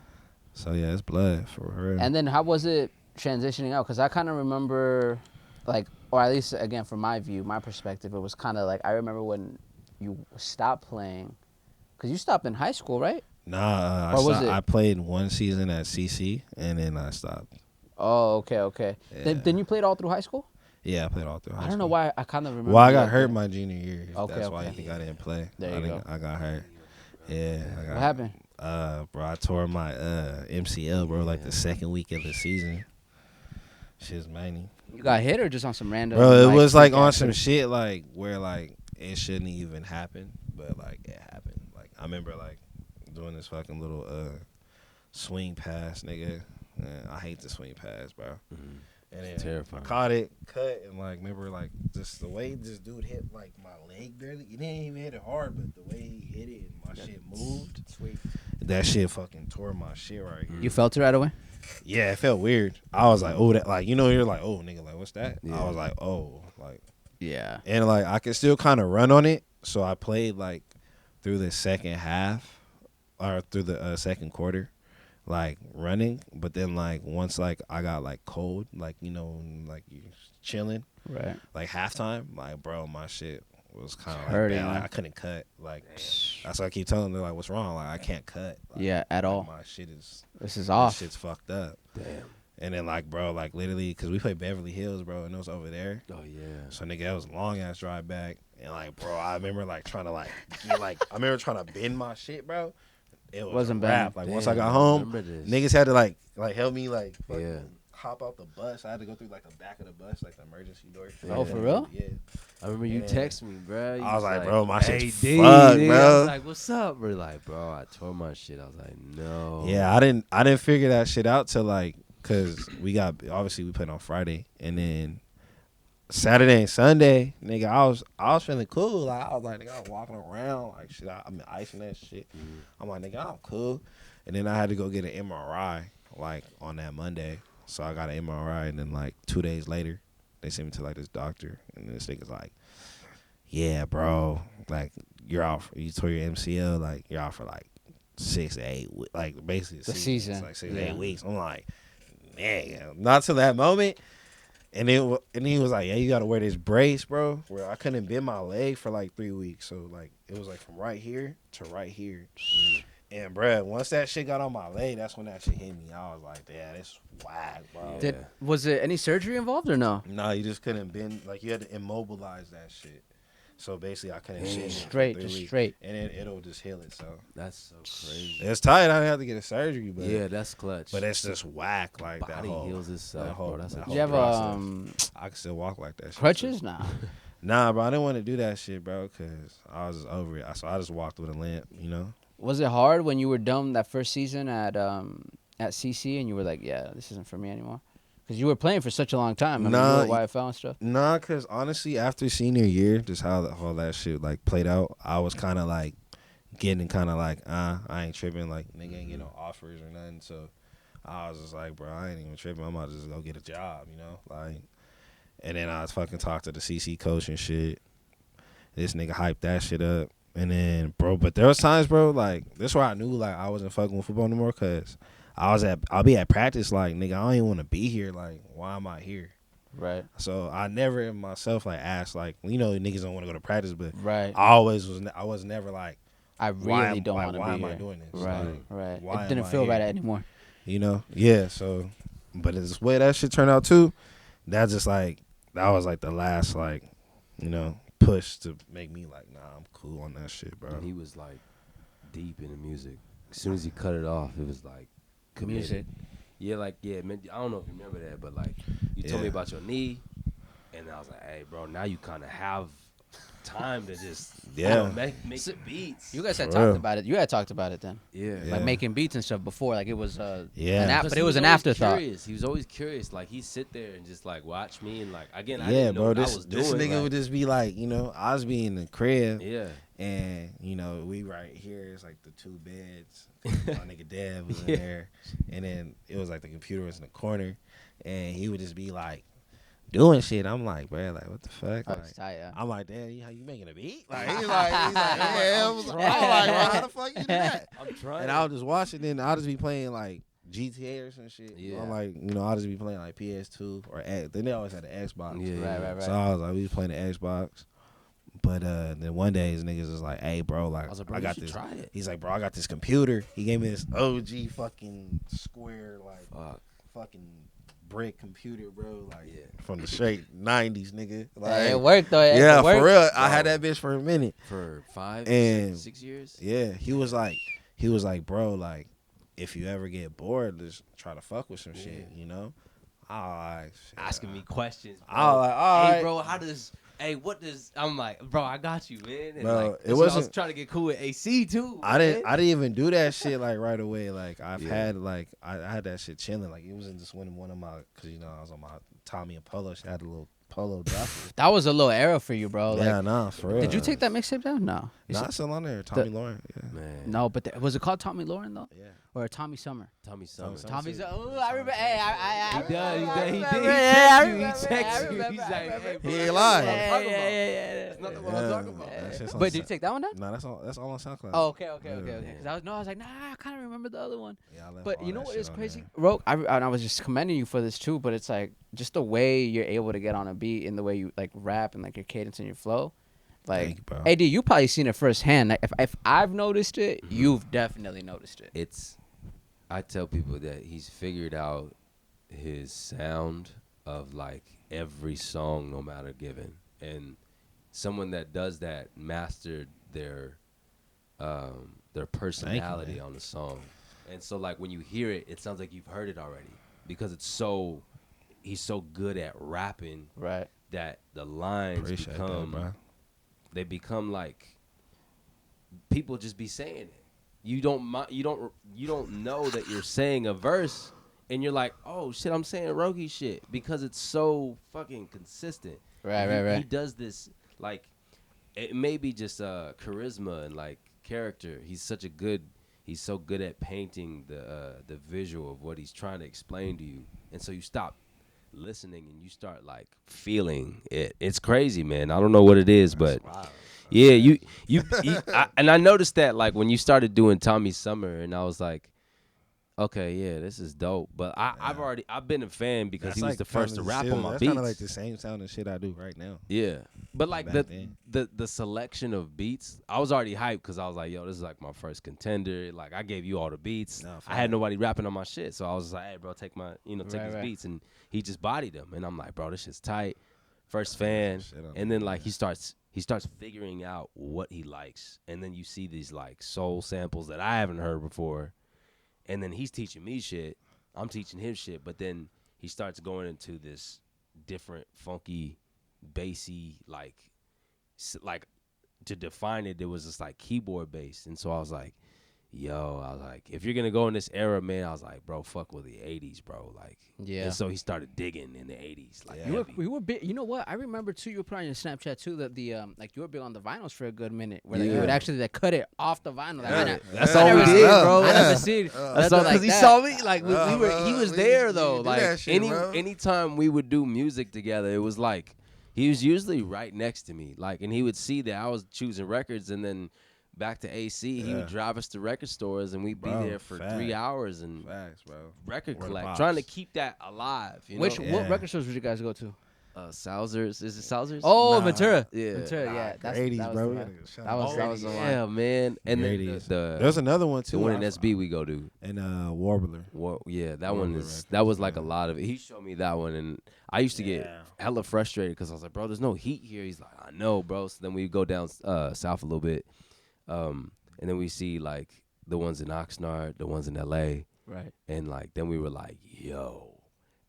so yeah, it's blood for real. And then how was it transitioning out? Because I kind of remember, like, or at least again from my view, my perspective, it was kind of like I remember when you stopped playing, because you stopped in high school, right? Nah, Or was it- I played one season at CC and then I stopped. Oh, okay. Yeah. Then you played all through high school? Yeah, I played all through high I don't know school. why I kind of remember. Well, I you got like hurt that. my junior year. Okay, That's why okay. I think I didn't play. There you go. I got hurt. Yeah. What happened? Bro, I tore my MCL, bro, like the second week of the season. Shit's many. You got hit or just on some random? Bro, it was like freak on accident? some shit like where like it shouldn't even happen, but like it happened. Like I remember like doing this fucking little swing pass, nigga. Man, I hate the swing pass, bro. Mhm. And then Terrifying. I caught it, cut, and like remember like just the way this dude hit like my leg barely. He didn't even hit it hard, but the way he hit it and my shit moved. Sweet. That shit fucking tore my shit right here. You felt it right away? Yeah, it felt weird. I was like, oh, that, like, you're like, oh, nigga, like, what's that? Yeah. I was like, oh, like, Yeah. and like, I could still kind of run on it. So I played like through the second half or through the second quarter, like running. But then like once like I got like cold, like, like you chilling, Right. like halftime, like, bro, my shit was kind of like Hurting, bad. Like, huh? I couldn't cut. Like, that's why I keep telling them, like, what's wrong? Like, I can't cut. Like, Yeah, at like, all. My shit is. This is That off. shit's fucked up. Damn. And then like, bro, like literally, cause we played Beverly Hills, bro, and it was over there. Oh yeah. So nigga, that was a long ass drive back, and like, bro, I remember like trying to like, get, like, I remember trying to bend my shit, bro. It was Wasn't a wrap. bad. Like once I Damn, got I home, remember this. niggas had to like help me like fucking Yeah. hop out the bus. I had to go through like the back of the bus, like the emergency door. Oh, for real? Yeah. I remember you Yeah. text me, bro. I was like, bro, my hey, shit's D, fucked, D. bro. I was like, what's up? We're like, bro, I tore my shit. I was like, no. Yeah, I didn't figure that shit out till like, cause we played on Friday, and then Saturday and Sunday, nigga, I was feeling cool. Like I was like, nigga, I was walking around like shit. I'm icing that shit. I'm like, nigga, I'm cool. And then I had to go get an MRI like on that Monday. So I got an MRI, and then like 2 days later, they sent me to like this doctor, and this nigga's like, yeah, bro, like you tore your MCL, like you're out for like 6 to 8, like basically The season. It's like 6 to 8 weeks. I'm like, man, not till that moment. And he was like, yeah, you gotta wear this brace, bro. Where I couldn't bend my leg for like 3 weeks, so like it was like from right here to right here. And bro, once that shit got on my leg, that's when that shit hit me. I was like, yeah, this whack, bro. Yeah. Was it any surgery involved or no? No, you just couldn't bend. Like you had to immobilize that shit. So basically, I couldn't shit Straight, just straight. and it'll just heal it. So That's so crazy. it's tight. I didn't have to get a surgery, but Yeah, that's clutch. but it's just whack. Like that body whole heals itself, that whole- bro. That's that a Did whole you have process. I can still walk like that. Shit. crutches? Nah. Nah, bro. I didn't want to do that shit, bro, because I was just over it. So I just walked with a limp, you know. Was it hard when you were done that first season at CC and you were like, yeah, this isn't for me anymore? Because you were playing for such a long time. Nah, You were at YFL and stuff. Nah, because honestly, after senior year, just how all that shit like played out, I was kind of like getting kind of like, I ain't tripping. Like, nigga ain't getting no offers or nothing. So I was just like, bro, I ain't even tripping. I'm about to just go get a job, you know? Like, and then I was fucking talked to the CC coach and shit. This nigga hyped that shit up. And then, bro, but there was times, bro, like, this where I knew, like, I wasn't fucking with football no more, because I'll be at practice, like, nigga, I don't even want to be here. Like, why am I here? Right. So I never myself, like, asked, like, you know, niggas don't want to go to practice, but Right. I was never like, I really don't want to be why am here. I doing this? Right. Like, Right. why It didn't am I feel here? right anymore. You know? Yeah, so, but it's the way that shit turned out, too. That's just, like, that was, like, the last, like, you know, push to make me, like, nah, I'm cool on that shit, bro. And he was like deep in the music. As soon as he cut it off, it was like committed. Music. Yeah, like man, I don't know if you remember that, but like you told me Yeah. about your knee, and I was like, hey, bro, now you kind of have time to just Yeah. make the beats. You guys had For talked real. about it. You had talked about it then. Yeah. Yeah. Like making beats and stuff before. Like it was Yeah. but it was an always afterthought. Curious. He was always curious. Like he'd sit there and just like watch me and like again, I Yeah, didn't know bro, what this I was this doing. nigga like, would just be like, you know, I was be in the crib, yeah. and, you know, we right here, it's like the 2 beds. My nigga Dad was in Yeah. there. And then it was like the computer was in the corner. And he would just be like doing shit. I'm like, bro, like, what the fuck? Oh, Like, it's tight, yeah. I'm like, damn, how you making a beat? Like, he's like, yeah, I'm like, how the fuck you do that? I'm trying. And I'll just watch it, then I'll just be playing like GTA or some shit. Yeah. I'm like, you know, I'll just be playing like PS2 or X. Then they always had the Xbox. Yeah. Right. So I was like, we was playing the Xbox. But then one day his niggas was like, hey, bro, like, I was like, bro, I you got should this. try it. He's like, bro, I got this computer. He gave me this OG fucking square, like, Fuck. fucking brick computer, bro. Like, Yeah. from the straight 90s, nigga. Like, Hey, it worked though. yeah, It worked. for real. I had that bitch for a minute. For 5, And 6 years. yeah, he was like, bro, like, if you ever get bored, just try to fuck with some shit, you know? I like, shit. Asking me questions. Bro. I was like, all hey, right. bro, how does? Hey, what does? I'm like, bro, I got you, man. And Bro, like, it so I was wasn't- trying to get cool with AC too. I man. didn't even do that shit like right away. Like I've Yeah. had like I had that shit chilling. Like it wasn't just one of my, cause you know I was on my Tommy and Polo. She had a little Polo duffel. That was a little era for you, bro. Yeah, Like, nah, for real. did you take that mixtape down? No. Nah, it's still on there. Tommy Lauren. Yeah. Man, No, but was it called Tommy Lauren though, Yeah. or Tommy Summer? Tommy Summer. Tommy Tommy's. Summer. Oh, I remember. Hey, I He did. He did. He remember, did. yeah, I He remember, texted I you. He's remember, like, I hey, remember. bro, He that's ain't not lying. what I'm talking about. Yeah. That's not the one I'm talking about. That shit's on But did you Sound- take that one down? Nah, that's all on SoundCloud. Oh, okay. Yeah. Because I was like, nah, I kind of remember the other one. Yeah, I left But all you know that what shit is on crazy, there. Roke? And I was just commending you for this too. But it's like just the way you're able to get on a beat and the way you like rap and like your cadence and your flow. Like, Thank you, bro. AD, you probably seen it firsthand. Like, if I've noticed it, you've definitely noticed it. It's. I tell people that he's figured out his sound of like every song, no matter given, and someone that does that mastered their personality man. on the song. And so like when you hear it, it sounds like you've heard it already because it's so he's so good at rapping Right. that the lines Appreciate that, become bro. they become like people just be saying it. You don't know that you're saying a verse, and you're like, oh shit, I'm saying Roky shit because it's so fucking consistent. Right, And right, right. He does this like it may be just charisma and like character. He's so good at painting the visual of what he's trying to explain to you, and so you stop listening and you start like feeling it. It's crazy, man. I don't know what it is, but yeah, and I noticed that like when you started doing Tommy Summer, and I was like, okay, yeah, this is dope. But I've been a fan because That's he was like the first to kinda rap still- on my that's beats. kind of like the same sounding shit I do right now. Yeah, but like Back then. the selection of beats, I was already hyped because I was like, yo, this is like my first contender. Like I gave you all the beats. Nah, I had fact. nobody rapping on my shit, so I was like, hey, bro, take Right, these right. beats, and he just bodied them, and I'm like, bro, this shit's tight. First fan, shit on and there, then like man. he starts figuring out what he likes, and then you see these like soul samples that I haven't heard before, and then he's teaching me shit. I'm teaching him shit, but then he starts going into this different funky, bassy like to define it, there was this like keyboard bass, and so I was like, if you're gonna go in this era, man, I was like, bro, fuck with the '80s, bro, like, Yeah. And so he started digging in the '80s, like, Yeah. We were big. You know what? I remember too. You were put on your Snapchat too that the like you were big on the vinyls for a good minute, where like, you Yeah. would actually like cut it off the vinyl. Like, Yeah. That's I all never we seen did, it, bro. I Yeah. never seen. That's nothing all like because he that. saw me, like he bro, was we there used to though, do like that shit, bro. anytime we would do music together, it was like he was usually right next to me, like, and he would see that I was choosing records, and then back to AC, he Yeah. would drive us to record stores, and we'd be Bro, there for fact. 3 hours and Facts, bro. record Word of collect, pops. trying to keep that alive. You Which know? Yeah. what record stores would you guys go to? Salzers, is it Salzers? Oh, Nah. Ventura. Yeah. Ventura, yeah. That's 80s, that was bro. the We one. gotta shout That out was to that was the 80s. one. Yeah, man. And then Great the There's another one too. the one in I- SB we go to. and Warbler. Well, yeah, that Warbler one Records, that was like a yeah. lot of it. He showed me that one, and I used to get Yeah. hella frustrated because I was like, bro, there's no heat here. He's like, I know, bro. So then we go down south a little bit, and then we see like the ones in Oxnard, the ones in LA, Right. and like then we were like, yo,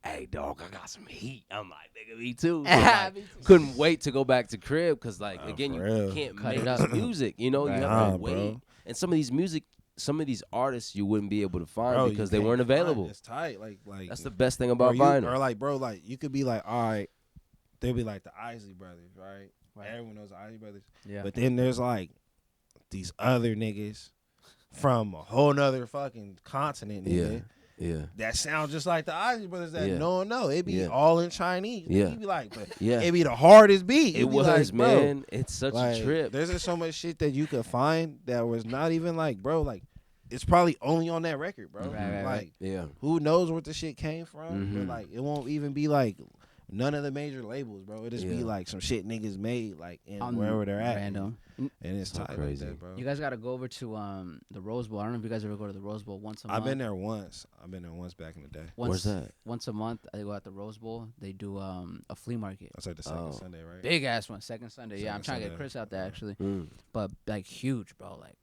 hey dog, I got some heat. I'm like, nigga, me too. So, like, Me too. couldn't wait to go back to crib because like Oh, again, for you real. can't Cut make it this up. music. You know, Right. you have Nah, to wait. bro. And some of these artists you wouldn't be able to find Bro, because you they weren't can't find- available. It's tight. Like That's the best thing or about you, vinyl. or like, bro, like you could be like, all right, they'll be like the Isley Brothers, right? Right. Everyone knows the Isley Brothers. Yeah. But then there's like these other niggas from a whole nother fucking continent, nigga. Yeah. That sound just like the Isley Brothers that Yeah. no one know. It be Yeah. all in Chinese. Yeah. Yeah. You be like, but Yeah. it be the hardest beat. It You be was, like, bro, man. It's such like, a trip. There's just so much shit that you could find that was not even like, bro, like it's probably only on that record, bro. Right, right, like right. Yeah. who knows where the shit came from? Mhm. But like it won't even be like none of the major labels, bro. It just be Yeah. like some shit niggas made like in On wherever they're at. Random. And it's So tight crazy. like that, bro. You guys got to go over to the Rose Bowl. I don't know if you guys ever go to the Rose Bowl once a month. I've been there once. back in the day. Once, Where's that? Once a month, I go at the Rose Bowl. They do a flea market. That's like the second Oh. Sunday, right? Big ass one, second Sunday. Yeah, I'm Second trying to get Sunday. Chris out there actually, Mm. but like huge, bro. Like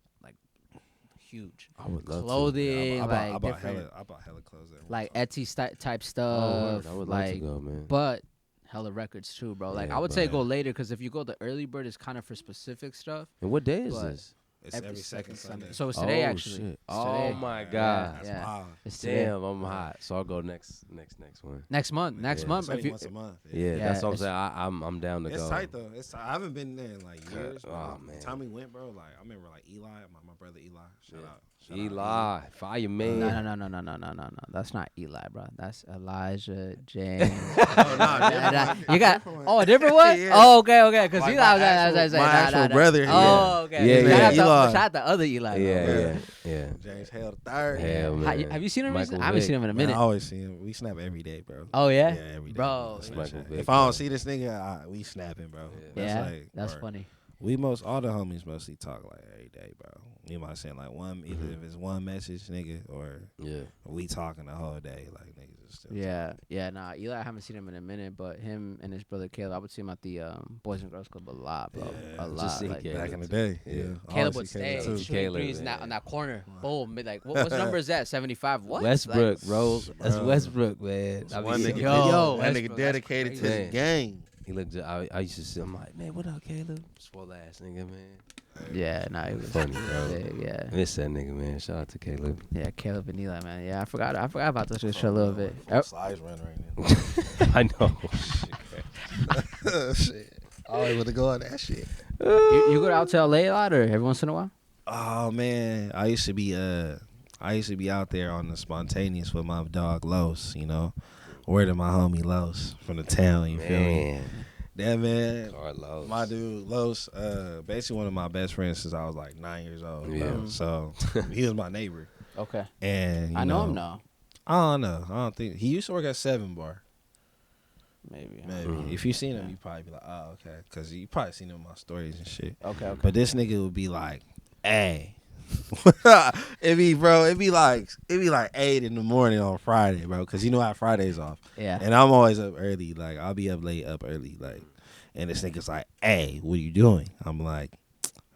huge. I would love Clothing, I like bought different, hella clothes there. like one time. Etsy type to. stuff. Oh, word. I would love to like, go, man. but hella records too, bro. Like Yeah, I would say but- go later because if you go the early bird, it's kind of for specific stuff. And what day is but- this? It's every second Sunday. So it's today Oh, actually. shit. It's Oh today. my Yeah. God. That's Yeah. wild. It's today. Damn, I'm hot. So I'll go next one. Next month. Next Yeah. month. It's only If you, once a month. Yeah, Yeah, that's what I'm it's- saying. I'm down to It's go. tight though. It's tight. I haven't been there in like years. Oh, Bro. man. The time we went, bro, like I remember like Eli, my brother Eli. Shout Yeah. out. Shout out, Eli, fire man. no. That's not Eli, bro. That's Elijah James. Oh, nah, different one. You got Different one. a different one? Yeah. Oh, okay. Because Like Eli my was actual- my actual nah. brother, Oh, okay. Yeah, Shout yeah. out Eli. shout out the other Eli. Yeah, though. yeah. James Hale the third. Hell, How- man. have you seen him recently? Michael I haven't seen Vick. him in a Man, minute. I always see him. We snap every day, bro. Oh yeah, every day. bro. That's Michael Snapchat. Vick, If I don't bro. see this nigga, we snapping, bro. Yeah, like, that's or- funny. We all the homies mostly talk like every day, bro. You might saying like either if it's one message, nigga, or Yeah. we talking the whole day, like niggas. still. Yeah. Nah, Eli, I haven't seen him in a minute, but him and his brother Caleb, I would see him at the Boys and Girls Club a lot, bro. Yeah, a just lot. seen Like, Caleb. Back in the day, yeah. I Caleb always would see stay too. shooting Caleb, threes in man. that corner. Boom. Like, what number is that? 75. What? Westbrook, Like, bro. That's Bro. Westbrook, man. I One mean, nigga, yo, that Westbrook, nigga that's dedicated to crazy. the game. he looked. I used to see. I'm like, man, what up, Caleb? Swole ass nigga, man. yeah, nah, it was Funny, bro. big, yeah. Miss that nigga, man. Shout out to Caleb. Yeah, Caleb and Eli, man. Yeah, I forgot about this shit a little bit. Size run right I know. now. Shit. I always want to go on that shit. You go out to LA a lot or every once in a while? Oh man, I used to be out there on the spontaneous with my dog Los, you know. Word to my homie Los from the town, you feel me? Man. That man, Carlos. my dude Los, basically one of my best friends since I was like 9 years old. Yeah. Bro. So he was my neighbor. Okay. And I know him now. I don't know. I don't think he used to work at 7 Bar. Maybe. Maybe. If you seen him, you probably be like, oh, okay. Because you probably seen him in my stories and shit. Okay. But this nigga would be like, hey. It'd be like 8 in the morning on Friday, bro. Because you know how Friday's off. Yeah. And I'm always up early. Like, I'll be up late, up early. Like, and this nigga's like, hey, what are you doing? I'm like,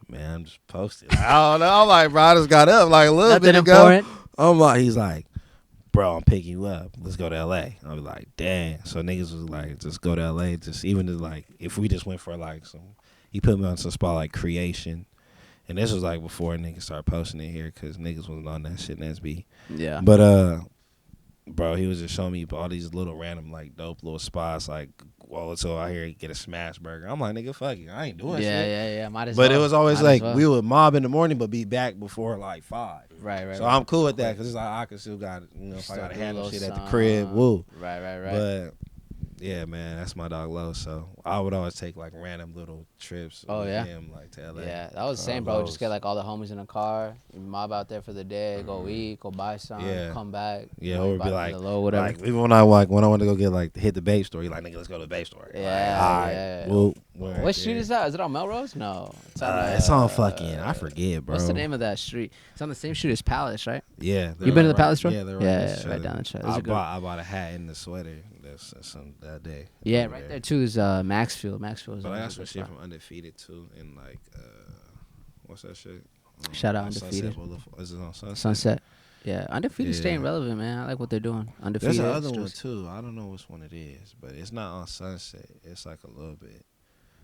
man, I'm just posted. I don't know. I'm like, bro, I just got up like a little Nothing bit ago. important. I'm like, he's like, bro, I'm picking you up. Let's go to LA. I'll be like, dang. So niggas was like, just go to LA. Just even to like, if we just went for like some, he put me on some spot like Creation. And this was like before niggas started posting it here because niggas wasn't on that shit in SB. Yeah. But, bro, he was just showing me all these little random like dope little spots like, well, let's go out here and get a smash burger. I'm like, nigga, fuck it. I ain't doing shit. Yeah. Might as But well. it was always Might as like well. we would mob in the morning, but be back before like 5. Right. So I'm cool with that because it's like I can still got if I Still got to do a handle little shit at the something. crib, woo. Right. But yeah, man, that's my dog Low. So I would always take like random little trips. Oh, with yeah? him like to LA. Yeah, that was the same, bro. Just get like all the homies in a car, you mob out there for the day, go eat, go buy something, Yeah. come back. Yeah, you or know, be buy like, the low, whatever. like even when I want to go get like hit the Bay store, you like nigga, let's go to the Bay store. Yeah, like, all right, yeah. woo, we're right What street there. is that? Is it on Melrose? No, It's on fucking. I forget, bro. What's the name of that street? It's on the same street as Palace, right? Yeah, You been to the Palace store? Yeah, they're right. Yeah, next to right each down other. the street. Those are good. I bought a hat and the sweater. That's that day. Yeah, over right there too is Maxfield. Maxfield is But I got always a some good shit spot. from Undefeated too, and like what's that shit? Shout out on Undefeated. Sunset Boulevard. Is it on Sunset? Sunset. Yeah, Undefeated Yeah. staying relevant, man. I like what they're doing. There's Undefeated. another it's one just- too. I don't know which one it is, but it's not on Sunset. It's like a little bit.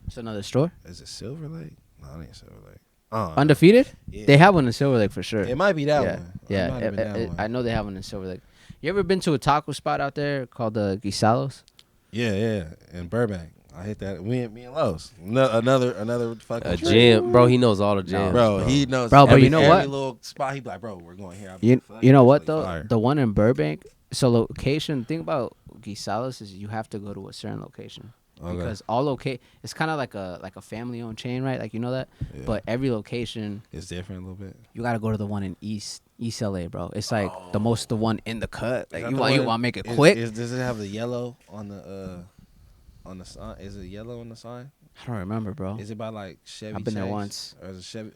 It's another store. Is it Silver Lake? No, it ain't Silver Lake. Undefeated. Yeah. They have one in Silver Lake for sure. It might be that yeah, one. yeah. It might have been that one. I know they have one in Silver Lake. You ever been to a taco spot out there called the Guisalos? Yeah, in Burbank. I hit that. Me and Los. Another fucking A gym, bro. He knows all the gyms, Bro, he knows. Bro, but every, you know every what? little spot. He be like, bro, we're going here. I'll be like, fuck, You know what it's though? fire. The one in Burbank. So location. Thing about Guisalos is you have to go to a certain location. Okay. Because all it's kind of like a family-owned chain, right? Like you know that. Yeah. But every location, It's different a little bit. you gotta go to the one in East LA, bro. It's like the one in the cut. Like you want to make it quick. Does it have the yellow on the sign? Is it yellow on the sign? I don't remember, bro. Is it by like Chevy? I've been there Chase? once. Or is it Chevy?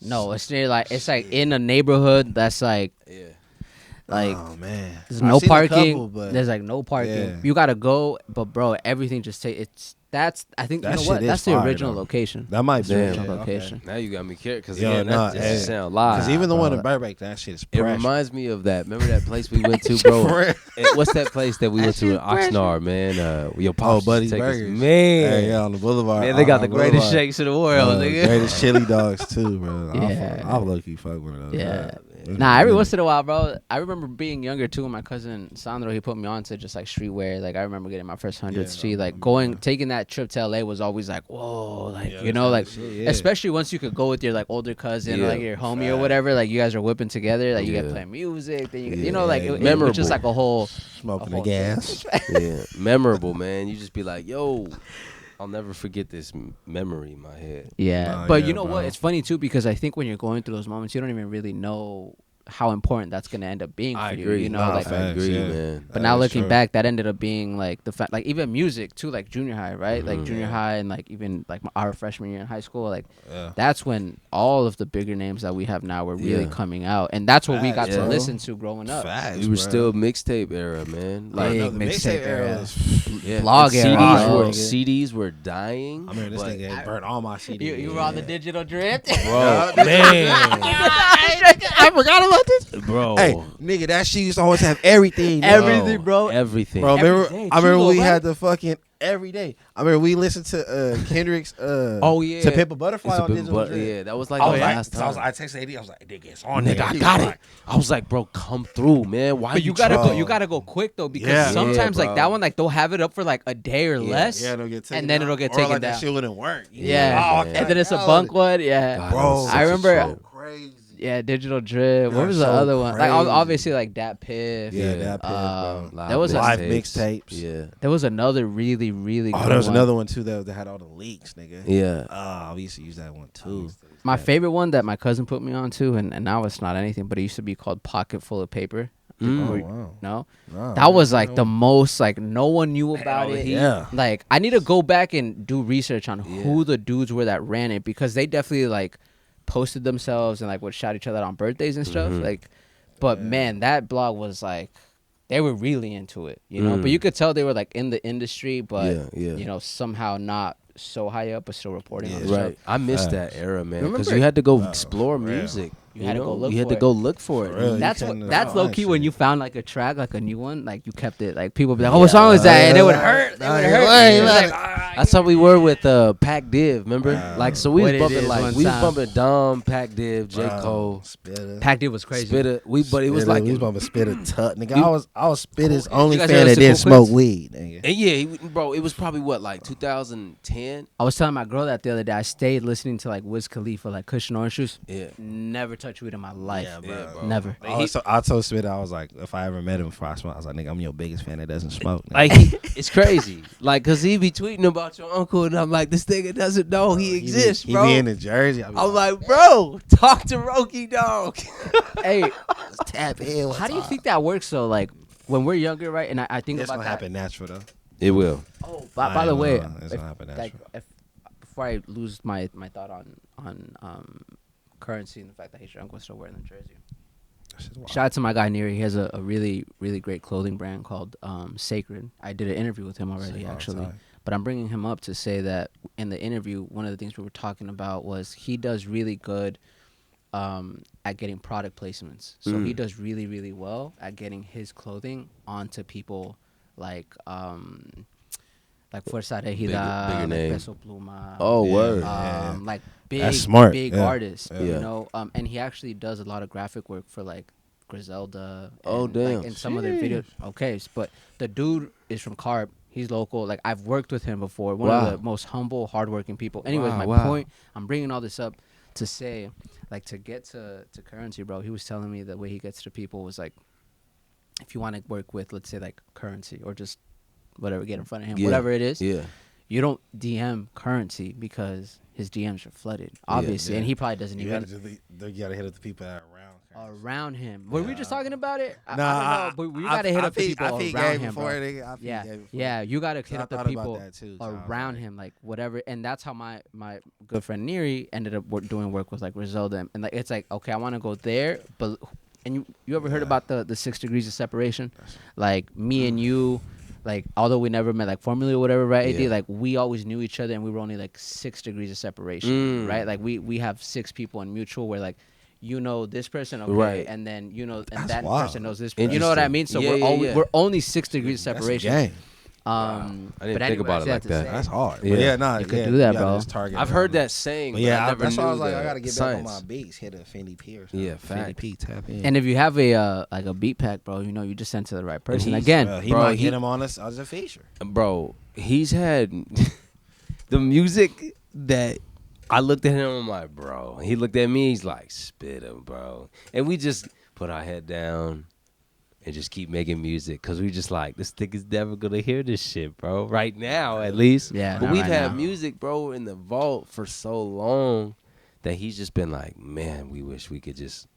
No, it's near like it's like in a neighborhood that's like Yeah. Oh man, there's I've no seen a parking. couple, but There's like no parking. Yeah. You gotta go, but bro, everything just I think That you know shit what? is That's the fire, original though. location. that might be Damn. Original yeah, location. Now you got me curious because Yo, that hey, just sound live. Because even the one bro. in Burbank, that shit is It pressure. reminds me of that. Remember that place we went to, bro? For real. What's that place that we went to in Oxnard, man? Your pops Buddy's used to take us- Burgers. Man. Hey, yeah, on the boulevard. Man, they got on the greatest Boulevard. shakes in the world, nigga. Greatest chili dogs too, bro. Yeah. I'll low-key fuck one of those. Yeah. Right. Nah, every once in a while, bro. I remember being younger too. My cousin Sandro, he put me on to just like streetwear. Like I remember getting my first 100th Yeah, Street. Like yeah. taking that trip to LA was always like, whoa, like Yeah, you know, like that's shit, yeah. especially once you could go with your like older cousin, or, Yeah, like your homie or fact. whatever. Like you guys are whipping together. Like you get Yeah. playing music. Then you Yeah, know, like it was memorable. just like a whole Smoking a the whole gas. Yeah, memorable, man. You just be like, yo, I'll never forget this memory in my head. Yeah, Nah, but yeah, you know what? bro. It's funny too because I think when you're going through those moments, you don't even really know how important that's gonna end up being for I you. agree. You know, Nah, like. facts, I agree, yeah. man. But That now is looking true. back, that ended up being like the fact, like even music too, like junior high, right? Like Mhm. junior Yeah. high and like even like our freshman year in high school, like Yeah. that's when all of the bigger names that we have now were really Yeah. coming out, and that's what we got Facts, to bro. listen to growing up. Facts, We were bro. still mixtape era, man. I Big know the mixtape mixtape era. was. yeah, Vlog and era, CDs bro. were Nigga. CDs were dying. I remember this but- nigga burnt all my CDs. You were on the digital drip. bro, man. I forgot about this. bro. Hey, nigga, that shit used to always have everything. nigga. Everything, bro. Everything. Bro, remember? Every day, I remember too, we though, had right? the fucking every day. I remember we listened to Kendrick's. Oh, yeah. To Pimp a Butterfly It's a on bit- Digital but, Drip. yeah, that was like I the was like, last so I time. texted AD. I was like, nigga, it's on Nigga, there. I He got was it. like, I was like, bro, come through, man. Why But you gotta bro. go. You gotta go quick though, because Yeah. sometimes Yeah, like bro. that one, like they'll have it up for like a day or Yeah. less. Yeah, it'll get taken and then down. it'll get Or taken like down. that shit wouldn't work. Yeah, man. and then it's a God, bunk one. Yeah, God, that Bro, was such I a remember- trip. crazy. yeah, digital drip. What That's was the so other one? Like crazy. obviously like Dat Piff. Yeah, that piff, bro. There was Live a, mixtapes. Yeah. there was another really really. Oh, good there was one. another one too that had all the leaks, nigga. Yeah. Oh, we used to use that one too. My favorite one that my cousin put me on to, and now it's not anything, but it used to be called Pocket Full of Paper. Mm. Oh wow. No, Nah, that was man, like the most like no one knew about it. Yeah. Like I need to go back and do research on Yeah. who the dudes were that ran it, because they definitely like posted themselves and like would shout each other out on birthdays and stuff. Mhm. Like, but Yeah. man, that blog was like they were really into it, you know. But you could tell they were like in the industry, but Yeah, yeah. you know, somehow not so high up, but still reporting on Yeah. the stuff. Right. I missed Facts. that era, man. Because Remember- you had to go Oh, explore for real. music. You had to go know? look You had for to it. go look for For it. real. You That's couldn't what. That's find low key shit. when you found like a track, like a new one, like you kept it. Like people would be like, "Oh, what song is that?" And it would hurt. It would hurt. Wait, It was let like, it- "Ah, That's how we were with Pac Div, remember? Like, so we What was it bumping is like one we was time. bumping Dom, Pac Div, J Wow. Cole, Spitter. Pac Div was crazy. Spitter. But it was Spitter. like, we was bumping Spitter tut, nigga. You- I was Spitter's You only guys fan ever that listen to didn't Cool smoke Clips? weed, nigga. and yeah, bro, it was probably what, like 2010. I was telling my girl that the other day. I stayed listening to like Wiz Khalifa, like Cushion Orange Juice. Yeah. Never touched weed in my life. Yeah, bro. Never. I told Spitter, I was like, if I ever met him before I smoke, I was like, nigga, I'm your biggest fan that doesn't smoke. Nigga. Like, it's crazy. Like, cause he be tweeting about your uncle, and I'm like, this nigga doesn't know he exists, he bro. be in the Jersey. I be I'm like, bro, talk to Roky, dog. Hey, tap in. how do you think that works though? Like when we're younger, right? And I think It's about gonna that. happen natural though? It will. Oh, by the way, It's gonna happen like natural. before I lose my thought on currency and the fact that his uncle was still wearing the jersey. That shit's wild. Shout out to my guy Neri. He has a really really great clothing brand called Sacred. I did an interview with him already Sick, actually, outside. but I'm bringing him up to say that in the interview, one of the things we were talking about was he does really good at getting product placements. So he does really really well at getting his clothing onto people like Fuerza Regida, bigger like name. Peso Pluma. Oh, Yeah. word. Yeah. Like big, That's smart. big Yeah. artists, Yeah. you Yeah. know. And he actually does a lot of graphic work for like Griselda. Oh, and, damn. Like, in some of their videos. Okay, but the dude is from Carp. He's local. Like I've worked with him before. One Wow. of the most humble, hardworking people. Anyways, Wow, my wow. point. I'm bringing all this up to say, like, to get to currency, bro. He was telling me the way he gets to people was like, if you want to work with, let's say, like currency or just whatever, get in front of him, Yeah. whatever it is. Yeah. You don't DM currency because his DMs are flooded, obviously, yeah. and he probably doesn't You even gotta hit up the people that are around. around him. Were we just talking about it? I Nah, don't know, but we gotta hit up the people around him, bro. Yeah, Yeah, you gotta hit I up the thought about people that too, so I was around like- him, like whatever. And that's how my good friend Neri ended up doing work with like Griselda, and like it's like okay, I want to go there, but and you ever heard about the 6 degrees of separation? Like me and you. Like, although we never met, like, formally or whatever, right, AD? Yeah. Like, we always knew each other, and we were only, like, 6 degrees of separation, right? Like, we have 6 people in mutual where, like, you know this person, okay, Right. and then, you know, and That's that wild. person knows this person. You know what I mean? So Interesting. Yeah, yeah. we're only 6 degrees of That's separation. gang. I didn't but think anyway, about I it say like to that. say- That's hard. Yeah. But yeah, nah, You could yeah, do that, you gotta bro. just target I've around heard them. that saying, But but yeah, I never that's why I knew was like, I the gotta get back on science. my beats. Hit a Fendi P or something. Yeah, Fendi facts. P, tap in. And if you have a like a beat pack, bro, you know, you just sent to the right person. he's- Again, He Bro, might he- get him on us as a feature. Bro, he's had the music that I looked at him, I'm like, bro. He looked at me, he's like, spit him, bro. And we just put our head down and just keep making music because we just like, this nigga's never going to hear this shit, bro. Right now, at least. Yeah, But not we've right had now. music, bro, in the vault for so long that he's just been like, man, we wish we could just,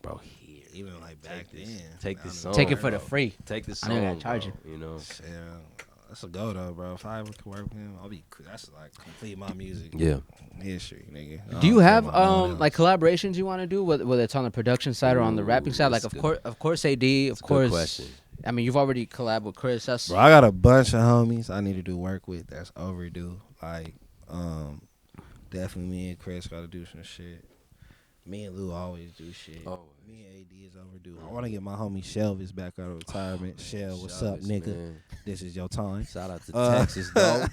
bro, hear even like back then. Take this song. Take it for the bro. free. Take the I song. know they gotta charge bro, you know. Yeah, that's a go though, bro. If I ever could work with him, I'll be. That's like complete my music Yeah. history, nigga. I Do you don't care have about no one else. like collaborations you want to do, whether it's on the production side or on the rapping side? Like that's of course AD, That's of a good course. question. I mean, you've already collabed with Chris. That's Bro, I got a bunch of homies I need to do work with. That's overdue. Like, definitely me and Chris got to do some shit. Me and Lou always do shit. Always. Me and AD is overdue. I want to get my homie Shelvis back out of retirement. Shell, what's up, Shelvis, nigga? man. This is your time. Shout out to Uh, Texas, though.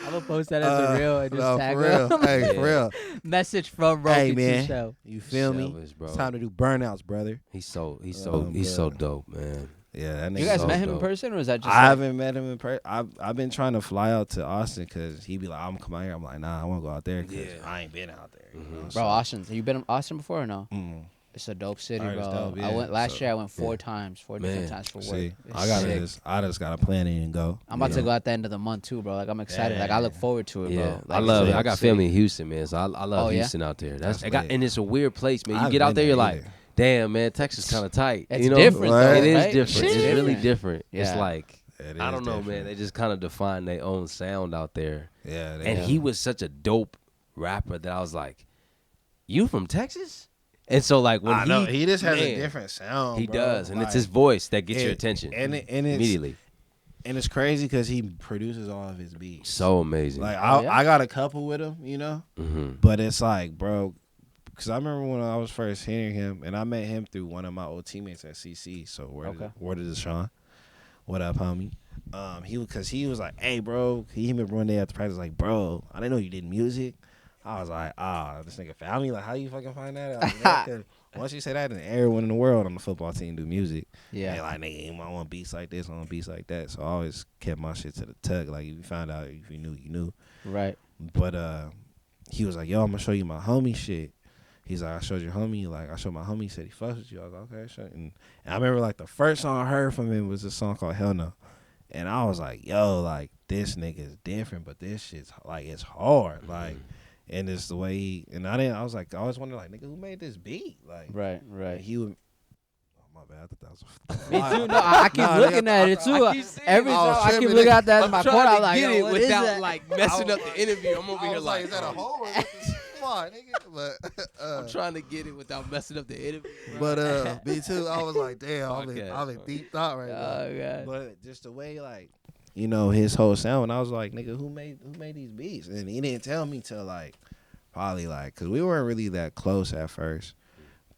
I'm gonna post that as a reel and just no, tag for real. him. Hey, Yeah. for real. Message from Rok Hey, Cnghm man. Show. You feel me? Shelvis, bro. It's time to do burnouts, brother. He's so bro. dope, man. Yeah, that nigga. You guys so met him in dope. person, or is that just? I like- haven't met him in person. I've been trying to fly out to Austin because he be like, I'm coming out here. I'm like, nah, I want to go out there because Yeah. I ain't been out there. You know? Bro, Austin. Have you been in Austin before or no? Mm. It's a dope city, Alright, bro. it's dope, I yeah. went last So- year. I went four Yeah. times, four Man. different times for work. See, It's sick. I just gotta plan it and go. I'm about you to know? go at the end of the month too, bro. Like I'm excited. Like I look forward to it, Yeah, bro. Like, I love it's it. I got sick. family in Houston, man. So I love Oh, yeah? Houston out there. That's lit. And it's a weird place, man. You I've get out been there, you're there like, either. damn, man, Texas kind of tight. It's you know? different, though, It is right? different. Shit. It's really different. It's Yeah. like It I is don't know, man. different. They just kind of define their own sound out there. Yeah, And he was such a dope rapper that I was like, you from Texas? And so like when I know he just has a man, different sound. He bro. does, and it's Like, his voice that gets your attention and it's, immediately. And it's crazy because he produces all of his beats. So amazing. Like Oh, yeah? I got a couple with him, you know, but it's like, bro, because I remember when I was first hearing him, and I met him through one of my old teammates at CC. So word is Sean. What up, homie? He was like, hey, bro, he hit me one day after practice, like, bro, I didn't know you did music. I was like, this nigga found me. Like, how you fucking find that out? 'Cause once you say that, then everyone in the world on the football team do music. Yeah. They like, nigga, I want beats like this, I want beats like that. So I always kept my shit to the tuck. Like, if you found out, if you knew, you knew. Right. But he was like, yo, I'm gonna show you my homie shit. He's like, I showed your homie. Like, I showed my homie. He said he fucks with you. I was like, okay, sure. And I remember, like, the first song I heard from him was a song called Hell No. And I was like, yo, like, this nigga is different, but this shit's, like, it's hard. Like, and it's the way he, and I was like, I always wondered, like, nigga, who made this beat? Like, Right. and Right. he would, oh, my bad. I thought that was Me too. No, I keep looking at it too. Every I was time I keep tripping. looking at that in my I'm corner, trying I'm to like, get yo, it what is without that? like messing up the interview. I'm over here like, is that a hole? Come on, nigga. But, I'm trying to get it without messing up the interview. but me too. I was like, damn, Okay. I'm in deep thought right now. Oh god. But just the way, like, you know, his whole sound, I was like, nigga, who made these beats? And he didn't tell me till like probably like, cause we weren't really that close at first.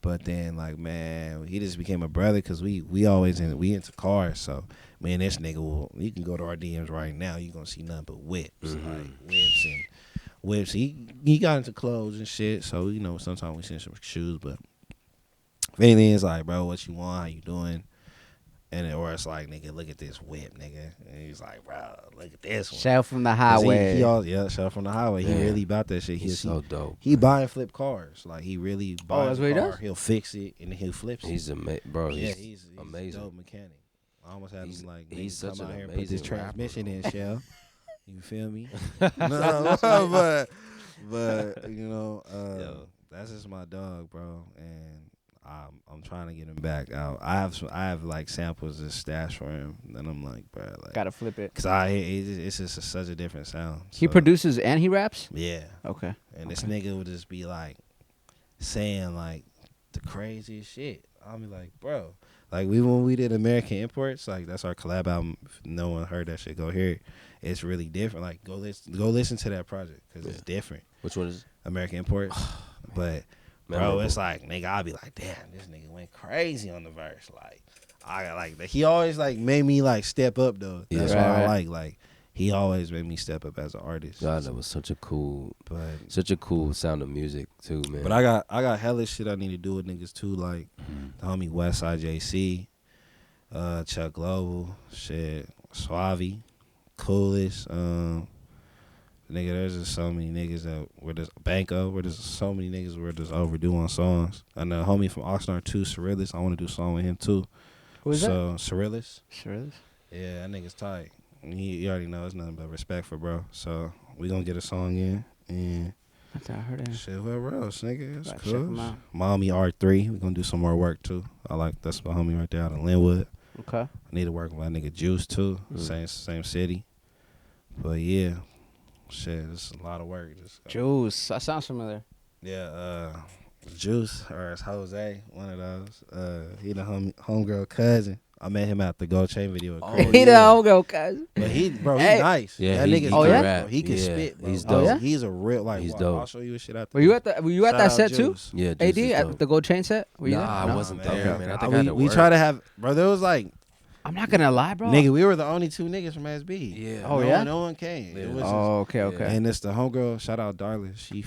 But then like, man, he just became a brother because we always we into cars. So man, this nigga you can go to our DMs right now, you gonna see nothing but whips, like whips. He got into clothes and shit. So you know, sometimes we send some shoes, but if anything, it's like, bro, what you want? How you doing? And or it's like, nigga, look at this whip, nigga. And he's like, bro, look at this one. Shout from the 'Cause highway. He all, shout from the highway. He Yeah. really about that shit. He's so dope. He buy and flip cars. Like he really buys that's a what he car. does? He'll fix it and then he'll flip it. He's amazing, bro. yeah, He's he's amazing. a dope mechanic. I almost had He's- him like, he's nigga, such come an out here and put this amazing rapper, transmission in, bro. Shell. You feel me? No, but you know, Yo. that's just my dog, bro, and I'm trying to get him back out. I have like samples just stashed for him, and I'm like, bro, like, Gotta flip it. cause it's just such a different sound. He So, produces and he raps. yeah, Okay. and this nigga would just be like saying like the craziest shit. I'll be like, bro, like when we did American Imports, like that's our collab album. If no one heard that shit, go hear it. It's really different. Like go listen to that project because it's different. Which one is it? American Imports, but. Bro, Memorable. it's like, nigga, I'll be like, damn, this nigga went crazy on the verse. Like, I like he always like made me like step up though. That's Yeah. what Right, I right. like he always made me step up as an artist. God, that was such a cool sound of music too, man. But I got hella shit I need to do with niggas too, like the homie Westside JC, Chuck Global, shit, Suave, Coolest, nigga, there's just so many niggas that where there's Banco, where there's so many niggas where there's overdue on songs. And the homie from Oxnard too, Cyrilus, I want to do a song with him too. Who is that? So Cyrilus, Sure is. yeah, that nigga's tight. You already know it's nothing but respect for bro. So we gonna get a song in, and I heard it. Shit, whoever else, nigga, it's Gotta check 'em cool. out. Mommy R3, we gonna do some more work too. That's my homie right there out of Linwood. Okay. I need to work with my nigga Juice too, same city. But yeah, shit, it's a lot of work. Juice. That sounds familiar. Yeah, Juice, or it's Jose, one of those. He the homegirl cousin. I met him at the Gold Chain video. Oh, He the homegirl, guys. But he Hey. nice. Yeah, that he nigga's can dope, rap. bro. He can Yeah, spit, bro. he's dope. Oh, yeah? He's a real He's I'll dope. show you his shit out Were you at that Shout set out too? Juice. Yeah, AD Juice is at dope. the Gold Chain set? Were you Nah, there? I wasn't man. there, man. I think I had to we work. try to have, bro. There was like, I'm not gonna lie, bro. nigga, we were the only two niggas from SB. Yeah. Oh, no yeah? one, no one came. It Yeah. was Oh, okay, okay. and it's the homegirl. Shout out Darla. She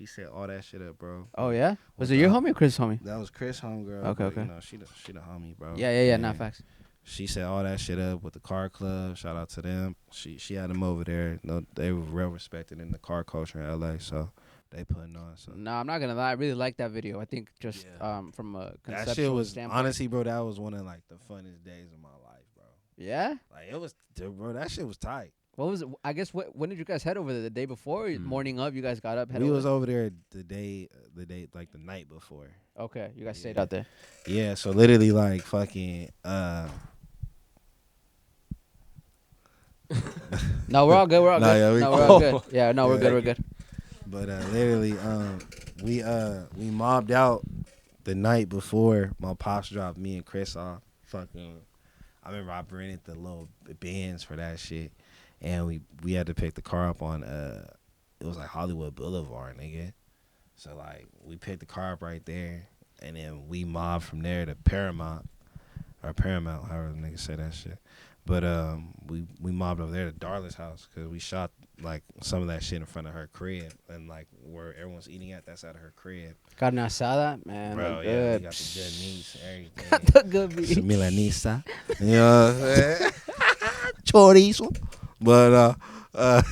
set all that shit up, bro. Oh yeah. Was it your homie or Chris' homie? That was Chris homegirl. Okay, but, okay. You know, she the homie, bro. Yeah. Not facts. She set all that shit up with the car club. Shout out to them. She had them over there. No, they were real respected in the car culture in LA. So they putting on. So No, I'm not gonna lie. I really like that video. I think just from a conceptual that shit was standpoint. honestly, bro. That was one of like the funnest days of my life, bro. Yeah. Like it was, bro. That shit was tight. What was it? I guess when did you guys head over there? The day before, or morning of? You guys got up. Head We over? was over there the day like the night before. Okay, you guys stayed out there. Yeah, so literally like fucking No, we're all good. We're all Nah, good. yeah, we- No, we're all good. Yeah, no, we're Yeah. good. We're good. But literally, we mobbed out the night before my pops dropped me and Chris off. Fucking, I remember I rented the little Benz for that shit, and we had to pick the car up on it was like Hollywood Boulevard, nigga. So like we picked the car up right there, and then we mobbed from there to Paramount, however the niggas say that shit. But we mobbed over there to Darla's house because we shot like some of that shit in front of her crib, and like where everyone's eating at, that's out of her crib. Got an asada, man. Bro, look yeah, good. we got the good meats, everything. Got the good meat. Some milanesa, you know what I'm saying? Chorizo. But I'm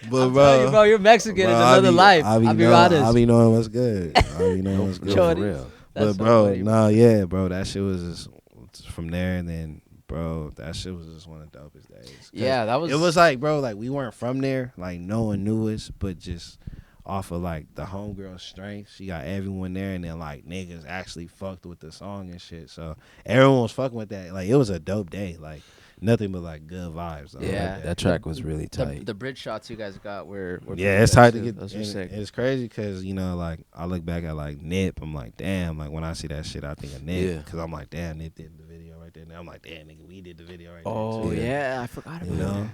bro, telling you, bro, you're Mexican. bro, It's another life. I be I'll be knowing, honest. I be knowing what's good. I be knowing what's good. Chorizo. For real. That's But so bro, funny, no, yeah, bro, that shit was just from there, and then, bro, that shit was just one of the dopest days. 'Cause Yeah, that was. it was like, bro, like we weren't from there, like no one knew us, but just off of like the homegirl strength, she got everyone there, and then like niggas actually fucked with the song and shit. So everyone was fucking with that. Like it was a dope day. Like nothing but like good vibes. Though, Yeah. like That track was really tight. The bridge shots you guys got were yeah, pretty it's good, hard to too. get. Those were and sick. It's crazy because you know, like I look back at like Nip, I'm like, damn. Like when I see that shit, I think of Nip Yeah. because I'm like, damn, Nip did the video right there. Now I'm like, damn, nigga, we did the video right Oh there. Too. yeah, I forgot about You know, that.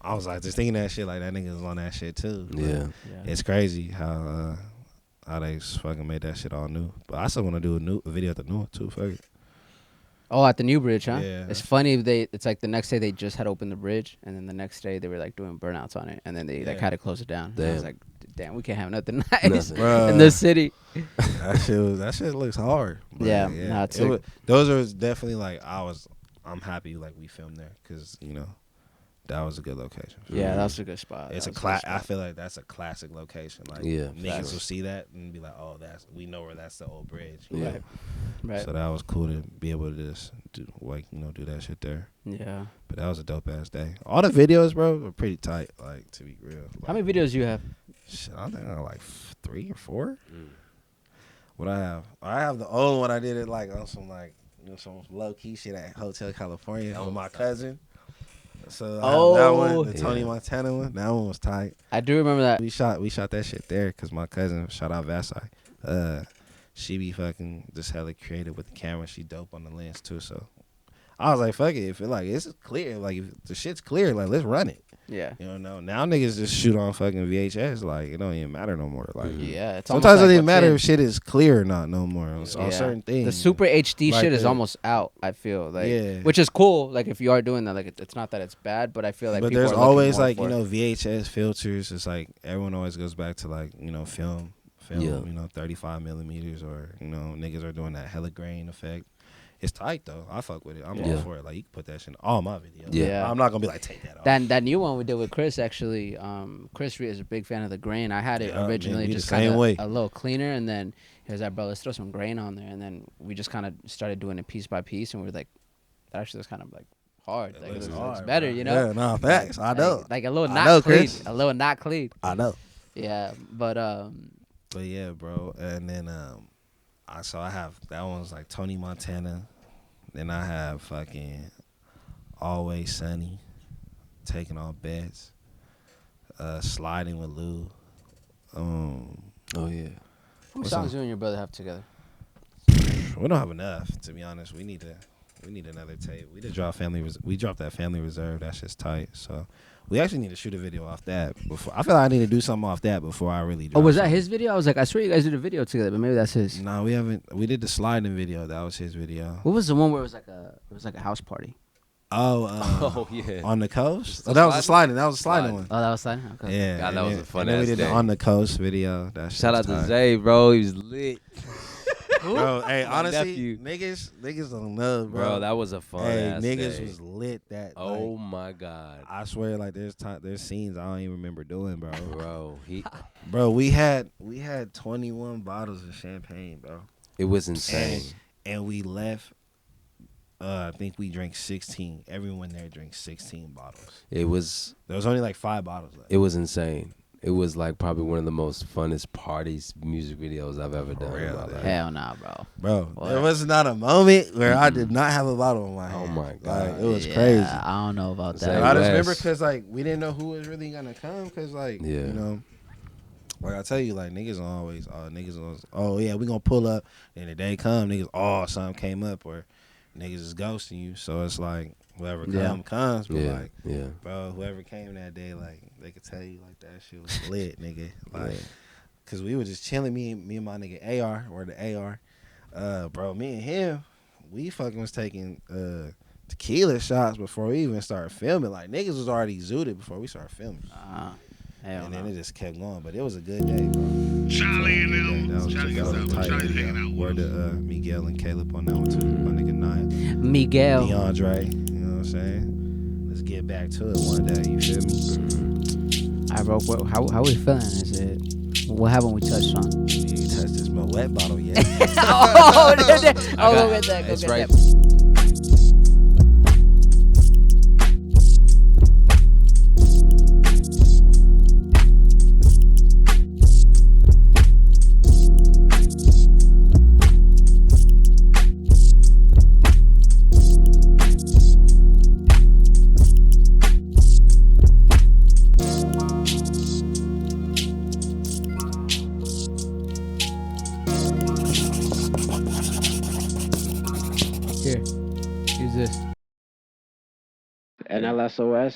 I was like just thinking that shit like that nigga was on that shit too. But Yeah. Yeah. it's crazy how they fucking made that shit all new. But I still want to do a video at the new one too. Fuck it. Oh, at the new bridge, huh? Yeah. It's funny. It's like the next day they just had opened the bridge, and then the next day they were like doing burnouts on it, and then they like Yeah. had to close it down. And I was Damn. like, damn, we can't have nothing nice Nothing. Bruh. in this city. That shit looks hard. But Yeah, nah, it's It sick. those are definitely like I'm happy like we filmed there because you know that was a good location. Yeah, that's a good spot. It's That a was good I spot. feel like that's a classic location. Like Yeah, niggas facts. will see that and be like, oh, we know where that's the old bridge. Yeah. Right. Right. So that was cool to be able to just do do that shit there. Yeah. But that was a dope ass day. All the videos, bro, were pretty tight. Like to be real. How Like, many videos do you have? Shit, I think I got like 3 or 4. Mm. What I have the old one. I did it like on some like some low key shit at Hotel California with my cousin. So I have that one, the Tony Yeah. Montana one. That one was tight. I do remember that. We shot that shit there because my cousin, shout out Vasai, she be fucking just hella creative with the camera. She dope on the lens too. So I was like, fuck it. If it like it's clear, like if the shit's clear, like let's run it. Yeah. You know, now niggas just shoot on fucking VHS. Like it don't even matter no more. Like Yeah. It's sometimes almost it doesn't like even matter if what's shit is clear or not no more on in. certain things. The super HD Like shit is the- almost out. I feel like, Yeah. which is cool. Like if you are doing that, like it's not that it's bad, but I feel like. But people there's are looking always more like for it. VHS filters. It's like everyone always goes back to like film. Yeah. 35 millimeters or niggas are doing that hella grain effect. It's tight though. I fuck with it. I'm all Yeah. for it. Like you can put that shit in all my videos. Yeah. I'm not gonna be like take that off. That new one we did with Chris actually. Chris is a big fan of the grain. I had it Yeah, originally man, we just the same kind way. of a little cleaner, and then he was like, "Bro, let's throw some grain on there." And then we just kind of started doing it piece by piece, and we were like, "That actually was kind of like hard. Like it looks better, you know." Yeah, no facts. I know. Like a little I not know, clean, Chris. a little not clean. I know. Yeah, But yeah, bro. And then I have that one's like Tony Montana. Then I have fucking Always Sunny, Taking All Bets, Sliding with Lou. Oh yeah. how many What's songs up? you and your brother have together? We don't have enough, to be honest. We need another tape. We we dropped that Family Reserve. That's just tight. So we actually need to shoot a video off that before. I feel like I need to do something off that before I really. Oh, Drop was that something. his video? I was like, I swear you guys did a video together, but maybe that's his. No, we haven't. We did the sliding video. That was his video. What was the one where it was like a house party? Oh, Oh yeah. on the coast. The Oh, that was the sliding? sliding. That was the sliding Sliding. one. Oh, that was that. Okay. Yeah, God, and that was then- a fun And then we ass did the day. on the coast video. That shit Shout was out to tight. Zay, bro. He was lit. Bro, hey, My honestly, nephew. niggas don't know, bro. Bro, that was a fun hey, ass niggas day. was lit that. Oh like, my god. I swear, like there's scenes I don't even remember doing, bro. Bro, Bro, we had 21 bottles of champagne, bro, it was insane. and we left. I think we drank 16. Everyone there drank 16 bottles. It was There was only like 5 bottles left. it was insane. It was like probably one of the most funnest parties music videos I've ever done in real, my life. Hell nah, bro. Bro, What? there was not a moment where I did not have a bottle in my hand. Oh my God. Like, it was Yeah, crazy. I don't know about Zay that. I just West. remember because like we didn't know who was really gonna come because like Yeah. you know, like I tell you like niggas always oh yeah we gonna pull up and the day come niggas something came up or niggas is ghosting you so it's like whoever Yeah. comes but Yeah, like yeah. bro whoever came that day like they could tell you like that shit was lit nigga like cause we were just chilling me and my nigga AR or the AR bro me and him we fucking was taking tequila shots before we even started filming. Like niggas was already zooted before we started filming. Hell And then no. it just kept going. But it was a good day, bro. Charlie and them. That was a tight video. Word to Miguel and Caleb on that one too. My nigga Nine. Miguel. DeAndre. You know what I'm saying? Let's get back to it one day. You feel me? I wrote. How we feeling? Is it? What haven't we touched on? You ain't touched this wet bottle yet. Oh, go get that. Go It's get right. that. Here, use this. NLSOS.